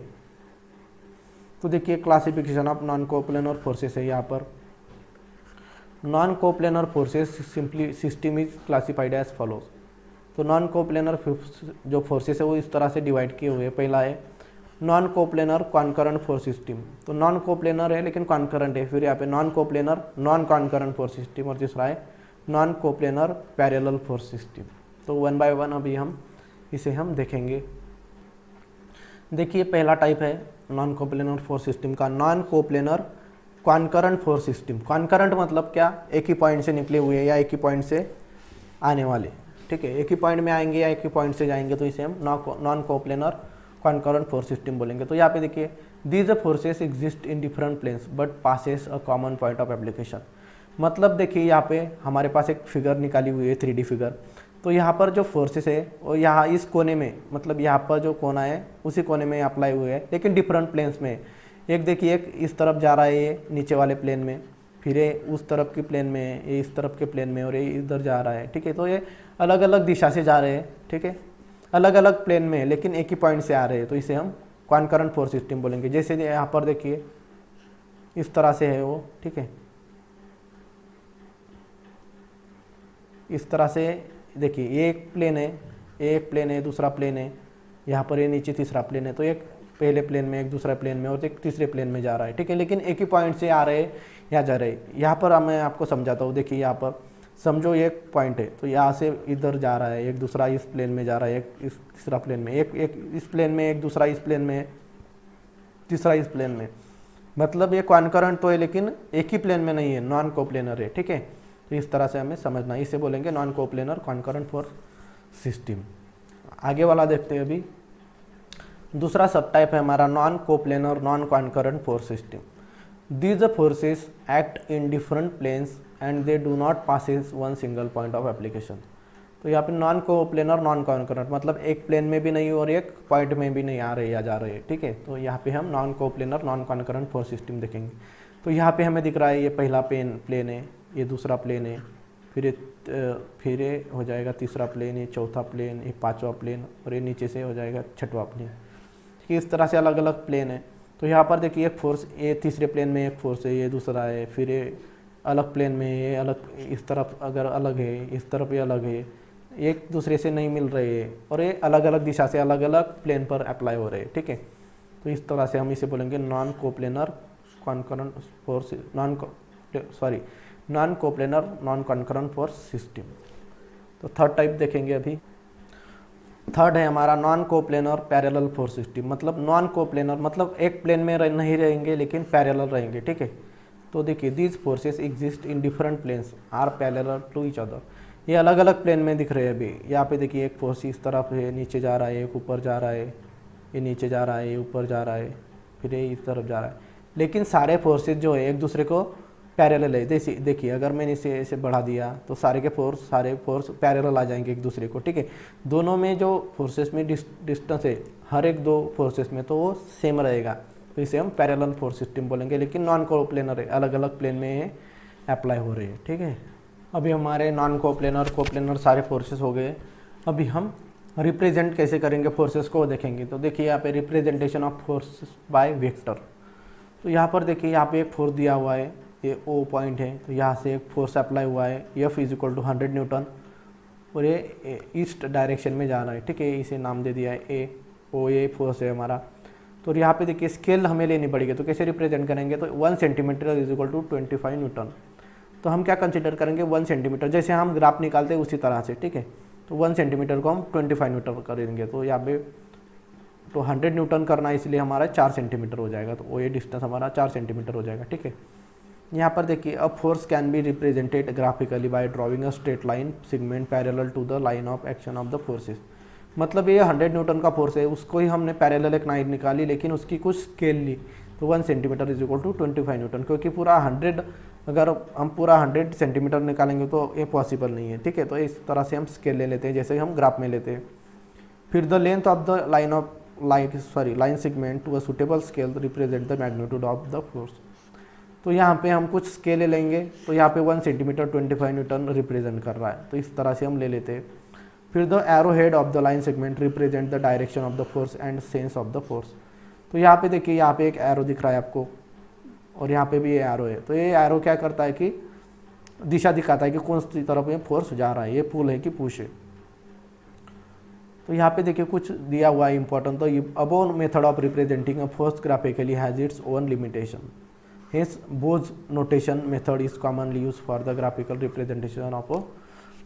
तो देखिए classification of non coplanar forces है यहाँ पर। Non coplanar forces simply system is classified as follows. तो नॉन कोप्लेनर जो फोर्सेस है वो इस तरह से डिवाइड किए हुए हैं। पहला है non coplanar concurrent force system, तो नॉन कोप्लेनर है लेकिन कॉन्करेंट है। फिर यहाँ पे non coplanar non concurrent force system, और तीसरा है non coplanar parallel force system. तो वन बाय वन अभी इसे हम देखेंगे। देखिए पहला टाइप है नॉन कोप्लेनर फोर्स सिस्टम का, non coplanar concurrent force system. Concurrent मतलब क्या, एक ही पॉइंट से निकले हुए या एक ही पॉइंट से आने वाले, ठीक है, एक ही पॉइंट में आएंगे या एक ही पॉइंट से जाएंगे, तो इसे हम non coplanar concurrent force system बोलेंगे। तो यहाँ पे देखिए these forces exist in different planes but passes a common point of application. मतलब देखिए यहाँ पे हमारे पास एक फिगर निकाली हुई है 3D फिगर। तो यहाँ पर जो फोर्सेस है वो यहाँ इस कोने में, मतलब यहाँ पर जो कोना है उसी कोने में अप्लाई हुए हैं लेकिन डिफरेंट प्लेन्स में। एक देखिए एक इस तरफ जा रहा है ये नीचे वाले प्लेन में, फिर ये उस तरफ के प्लेन में, ये इस तरफ के प्लेन में, और ये इधर जा रहा है, ठीक है। तो ये अलग अलग दिशा से जा रहे हैं, ठीक है, अलग अलग प्लेन में लेकिन एक ही पॉइंट से आ रहे हैं, तो इसे हम कॉन्करेंट फोर्स सिस्टम बोलेंगे। जैसे यहाँ पर देखिए इस तरह से है वो, ठीक है, इस तरह से देखिए ये एक प्लेन है, एक प्लेन है, दूसरा प्लेन है, यहाँ पर ये नीचे तीसरा प्लेन है। तो एक पहले प्लेन में, एक दूसरा प्लेन में और एक तीसरे प्लेन में जा रहा है, ठीक है, लेकिन एक ही पॉइंट से आ रहे हैं या जा रहे हैं। यहाँ पर मैं आपको समझाता हूँ। देखिए यहाँ पर समझो एक पॉइंट है, तो यहाँ से इधर जा रहा है, एक दूसरा इस प्लेन में जा रहा है, एक इस तीसरा प्लेन में, एक इस प्लेन में, एक दूसरा इस प्लेन में, तीसरा इस प्लेन में। मतलब ये कॉन्करेंट तो है लेकिन एक ही प्लेन में नहीं है, नॉन कोप्लेनर है, ठीक है। तो इस तरह से हमें समझना है, इसे बोलेंगे non coplanar concurrent force system. आगे वाला देखते हैं अभी। दूसरा सब टाइप है हमारा non coplanar non concurrent force system. These forces act in different planes and they do not passes one single point of application. तो यहाँ पे नॉन कोप्लेनर नॉन कॉन्करेंट मतलब एक प्लेन में भी नहीं और एक पॉइंट में भी नहीं आ रहे या जा रहे, ठीक है। तो यहाँ पे हम non coplanar non concurrent force system देखेंगे। तो यहाँ पे हमें दिख रहा है ये पहला प्लेन है, ये दूसरा प्लेन है, फिर ये हो जाएगा तीसरा प्लेन, ये चौथा प्लेन, ये पांचवा प्लेन, और ये नीचे से हो जाएगा छठवां प्लेन। ठीक है, इस तरह से अलग अलग प्लेन है। तो यहाँ पर देखिए एक फोर्स, ये तीसरे प्लेन में एक फोर्स है, ये दूसरा है, फिर ये अलग प्लेन में, ये अलग, इस तरफ अगर अलग है, इस तरफ ये अलग है, एक दूसरे से नहीं मिल रहे हैं और ये अलग अलग दिशा से अलग अलग प्लेन पर अप्लाई हो रहे हैं, ठीक है। तो इस तरह से हम इसे बोलेंगे non coplanar concurrent force, non coplanar non concurrent force system. तो थर्ड टाइप देखेंगे अभी। थर्ड है हमारा non coplanar parallel force system. मतलब नॉन कोप्लेनर मतलब एक प्लेन में नहीं रहेंगे लेकिन पैरेलल रहेंगे, ठीक है। तो देखिए these forces exist in different planes are parallel to each other. ये अलग अलग प्लेन में दिख रहे हैं अभी। यहाँ पे देखिए एक फोर्स इस तरफ है, नीचे जा रहा है, एक ऊपर जा रहा है, ये नीचे जा रहा है, ये ऊपर जा रहा है, फिर ये इस तरफ जा रहा है, लेकिन सारे फोर्सेस जो है एक दूसरे को पैरेलल है। देखिए अगर मैंने इसे बढ़ा दिया तो सारे फोर्स पैरेलल आ जाएंगे एक दूसरे को, ठीक है। दोनों में जो फोर्सेस में डिस्टेंस है हर एक दो फोर्सेस में तो वो सेम रहेगा, तो इसे हम पैरेलल फोर्स सिस्टम बोलेंगे, लेकिन नॉन कोप्लेनर है, अलग अलग प्लेन में अप्लाई हो रहे हैं, ठीक है। अभी हमारे नॉन कोप्लेनर सारे फोर्सेस हो गए। अभी हम रिप्रेजेंट कैसे करेंगे फोर्सेस को देखेंगे। तो देखिए यहाँ पे representation of forces by vector. तो यहाँ पर देखिए यहाँ पे एक फोर्स दिया हुआ है, ये ओ पॉइंट है, तो यहाँ से एक फोर्स अप्लाई हुआ है, F = 100 न्यूटन, और ये ईस्ट डायरेक्शन में जा रहा है, ठीक है। इसे नाम दे दिया है ये फोर्स है हमारा। तो यहाँ पे देखिए स्केल हमें लेनी पड़ेगी, तो कैसे रिप्रेजेंट करेंगे। तो 1 सेंटीमीटर = 25 न्यूटन। तो हम क्या कंसिडर करेंगे 1 सेंटीमीटर, जैसे हम ग्राफ निकालते हैं उसी तरह से, ठीक है। तो 1 सेंटीमीटर को हम 25 न्यूटन करेंगे। तो यहाँ पे तो 100 न्यूटन करना है, इसलिए हमारा 4 सेंटीमीटर हो जाएगा। तो वो ये डिस्टेंस हमारा 4 सेंटीमीटर हो जाएगा, ठीक है। यहाँ पर देखिए a force can be represented graphically by drawing a straight line segment parallel to the line of action of the forces. मतलब ये 100 न्यूटन का फोर्स है, उसको ही हमने पैरेलल एक लाइन निकाली, लेकिन उसकी कुछ स्केल ली। तो 1 सेंटीमीटर = 25 न्यूटन, क्योंकि पूरा 100 अगर हम पूरा 100 सेंटीमीटर निकालेंगे तो ये पॉसिबल नहीं है, ठीक है। तो इस तरह से हम स्केल ले लेते हैं, जैसे हम ग्राफ में लेते हैं। फिर the length of the line segment to a suitable scale represent the magnitude of the force. तो यहाँ पे हम कुछ स्केल ले लेंगे, तो यहाँ पे 1 सेंटीमीटर 25 न्यूटन रिप्रेजेंट कर रहा है, तो इस तरह से हम ले लेते हैं। फिर the arrow head of the line segment represent the direction of the force and sense of the force. तो यहाँ पे देखिए यहाँ पे एक एरो दिख रहा है आपको, और यहाँ पे भी ये एरो है। तो ये एरो क्या करता है कि दिशा दिखाता है कि कौन सी तरफ ये फोर्स जा रहा है, ये पुल है कि पुश है। तो यहाँ पे देखिए कुछ दिया हुआ है इंपॉर्टेंट, तो above method of representing a force graphically has its own limitation, hence Bhoj notation method is commonly use for the graphical representation of a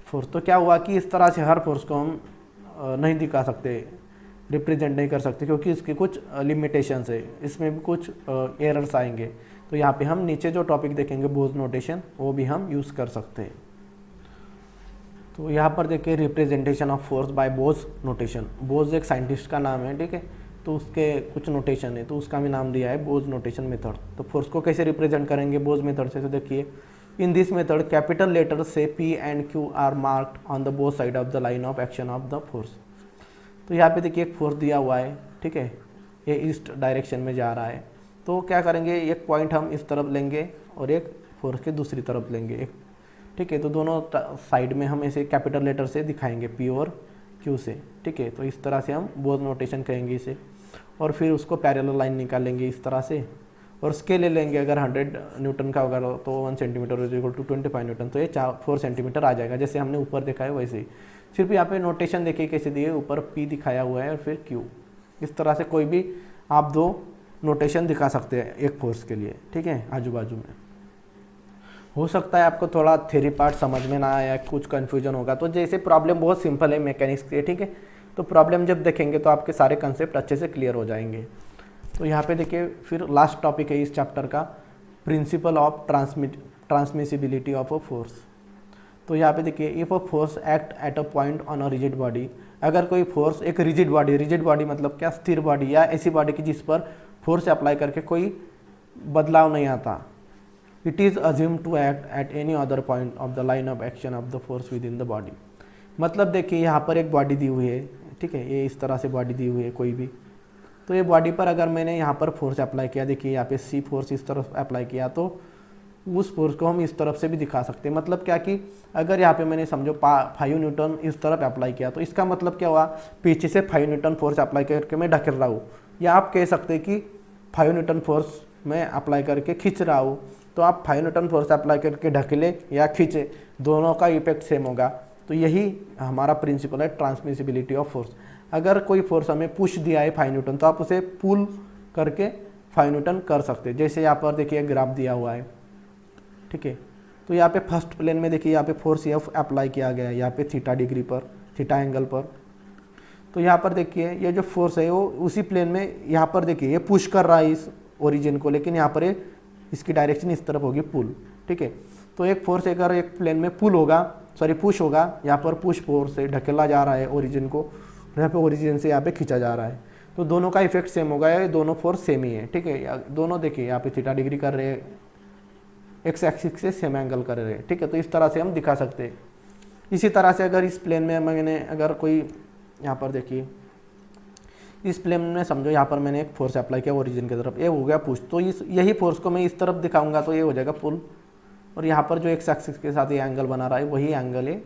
force. तो क्या हुआ कि इस तरह से हर फोर्स को हम नहीं दिखा सकते, रिप्रेजेंट नहीं कर सकते, क्योंकि इसके कुछ लिमिटेशंस है, इसमें भी कुछ एरर्स आएंगे। तो यहाँ पे हम नीचे जो टॉपिक देखेंगे बोज नोटेशन, वो भी हम यूज़ कर सकते हैं। तो यहाँ पर देखिए representation of force by Bose notation. Bose एक साइंटिस्ट का नाम है, ठीक है, तो उसके कुछ नोटेशन है, तो उसका भी नाम दिया है बोज नोटेशन मेथड। तो फोर्स को कैसे रिप्रेजेंट करेंगे बोज मेथड से, तो देखिए in this method capital letter से P and Q are marked on the both side of the line of action of the force. तो यहाँ पे देखिए एक फोर्स दिया हुआ है, ठीक है, ये ईस्ट डायरेक्शन में जा रहा है। तो क्या करेंगे, एक पॉइंट हम इस तरफ लेंगे और एक फोर्स के दूसरी तरफ लेंगे, एक, ठीक है। तो दोनों साइड में हम ऐसे कैपिटल लेटर से दिखाएंगे P और Q से, ठीक है। तो इस तरह से हम बोज नोटेशन कहेंगे इसे, और फिर उसको पैरेलल लाइन निकालेंगे इस तरह से, और स्केल ले लेंगे। अगर 100 न्यूटन का होगा तो 1 centimetre is equal to 25 newton, तो ये 4 सेंटीमीटर आ जाएगा, जैसे हमने ऊपर देखा है वैसे ही। सिर्फ यहाँ पे नोटेशन देखिए कैसे दिए, ऊपर P दिखाया हुआ है और फिर Q। इस तरह से कोई भी आप 2 नोटेशन दिखा सकते हैं एक फोर्स के लिए, ठीक है, आजू बाजू में। हो सकता है आपको थोड़ा थ्योरी पार्ट समझ में ना आया, कुछ कन्फ्यूजन होगा। तो जैसे प्रॉब्लम बहुत सिंपल है मैकेनिक्स के, ठीक है, तो प्रॉब्लम जब देखेंगे तो आपके सारे कंसेप्ट अच्छे से क्लियर हो जाएंगे। तो यहाँ पे देखिए फिर लास्ट टॉपिक है इस चैप्टर का, principle of transmissibility of a force. तो यहाँ पे देखिए if a force act at a point on a rigid body, अगर कोई फोर्स एक रिजिड बॉडी मतलब क्या, स्थिर बॉडी या ऐसी बॉडी की जिस पर फोर्स अप्लाई करके कोई बदलाव नहीं आता, it is assume to act at any other point of the line of action of the force within the body. मतलब देखिए यहाँ पर एक बॉडी दी हुई है, ठीक है, ये इस तरह से बॉडी दी हुई है कोई भी। तो ये बॉडी पर अगर मैंने यहाँ पर फोर्स अप्लाई किया, देखिए यहाँ पे C फोर्स इस तरफ अप्लाई किया, तो उस फोर्स को हम इस तरफ से भी दिखा सकते हैं। मतलब क्या कि अगर यहाँ पे मैंने समझो 5 न्यूटन इस तरफ अप्लाई किया, तो इसका मतलब क्या हुआ, पीछे से 5 न्यूटन फोर्स अप्लाई करके मैं ढकेल रहा हूँ, या आप कह सकते हैं कि 5 न्यूटन फोर्स मैं अप्लाई करके खींच रहा हूँ। तो आप 5 न्यूटन फोर्स अप्लाई करके ढकेले या खींचे, दोनों का इफेक्ट सेम होगा। तो यही हमारा प्रिंसिपल है ट्रांसमिसिबिलिटी ऑफ फोर्स। अगर कोई फोर्स हमें पुश दिया है 5 न्यूटन, तो आप उसे पुल करके 5 न्यूटन कर सकते हैं। जैसे यहाँ पर देखिए ग्राफ दिया हुआ है, ठीक है। तो यहाँ पे फर्स्ट प्लेन में देखिए यहाँ पे फोर्स F अप्लाई किया गया है, यहाँ पे थीटा डिग्री पर, थीटा एंगल पर। तो यहाँ पर देखिए ये जो फोर्स है वो उसी प्लेन में, यहाँ पर देखिए ये पुश कर रहा है इस ओरिजिन को, लेकिन यहाँ पर इसकी डायरेक्शन इस तरफ होगी पुल, ठीक है। तो एक फोर्स अगर एक प्लेन में पुल होगा, सॉरी पुश होगा, यहाँ पर पुश फोर्स से ढकेला जा रहा है ओरिजिन को, यहाँ पे ओरिजिन से यहाँ पे खींचा जा रहा है, तो दोनों का इफेक्ट सेम होगा, ये दोनों फोर्स सेम ही है, ठीक है। दोनों देखिए यहाँ पे थीटा डिग्री कर रहे हैं, एक्स एक्सिस से सेम एंगल कर रहे हैं, ठीक है। तो इस तरह से हम दिखा सकते हैं। इसी तरह से अगर इस प्लेन में मैंने अगर कोई यहाँ पर देखिए इस प्लेन में समझो यहाँ पर मैंने एक फोर्स अप्लाई किया ओरिजिन की तरफ, ये हो गया पुश, तो यही फोर्स को मैं इस तरफ दिखाऊंगा तो ये हो जाएगा पुल, और यहाँ पर जो एक्स एक्सिस के साथ ये एंगल बना रहा है वही एंगल है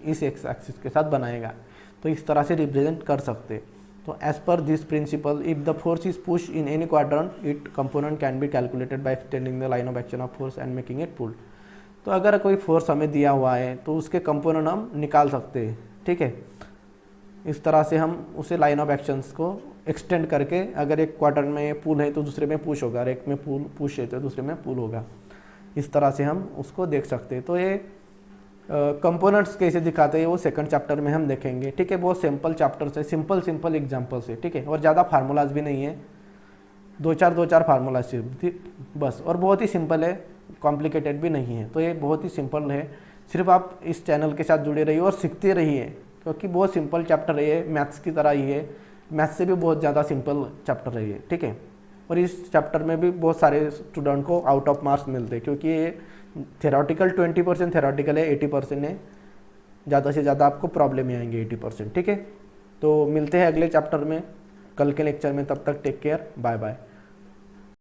इस एक्स एक्सिस के साथ बनाएगा। तो इस तरह से रिप्रेजेंट कर सकते। तो as per this principle if the force is push in any quadrant it component can be calculated by extending the line of action of force and making it pull. तो अगर कोई फोर्स हमें दिया हुआ है तो उसके कंपोनेंट हम निकाल सकते हैं, ठीक है। इस तरह से हम उसे लाइन ऑफ एक्शंस को एक्सटेंड करके, अगर एक क्वाड्रेंट में पुल है तो दूसरे में पुश होगा, और एक में पुश है तो दूसरे में पुल होगा। इस तरह से हम उसको देख सकते हैं। तो ये कंपोनेंट्स कैसे दिखाते हैं वो सेकंड चैप्टर में हम देखेंगे, ठीक है। बहुत सिंपल चैप्टर्स है, सिंपल एग्जांपल्स है, ठीक है, और ज़्यादा फार्मूलाज भी नहीं है, दो चार फार्मूलाज सिर्फ बस, और बहुत ही सिंपल है, कॉम्प्लिकेटेड भी नहीं है। तो ये बहुत ही सिंपल है, सिर्फ आप इस चैनल के साथ जुड़े रहिए और सीखते रहिए, क्योंकि बहुत सिंपल चैप्टर है ये, मैथ्स की तरह ही है, मैथ्स से भी बहुत ज़्यादा सिंपल चैप्टर है ये, ठीक है। और इस चैप्टर में भी बहुत सारे स्टूडेंट को आउट ऑफ मार्क्स मिलते हैं, क्योंकि ये थेरोटिकल 20% थेरोटिकल है, 80% है, ज़्यादा से ज़्यादा आपको प्रॉब्लम ही आएंगे 80%, ठीक है। तो मिलते हैं अगले चैप्टर में, कल के लेक्चर में, तब तक टेक केयर, बाय बाय।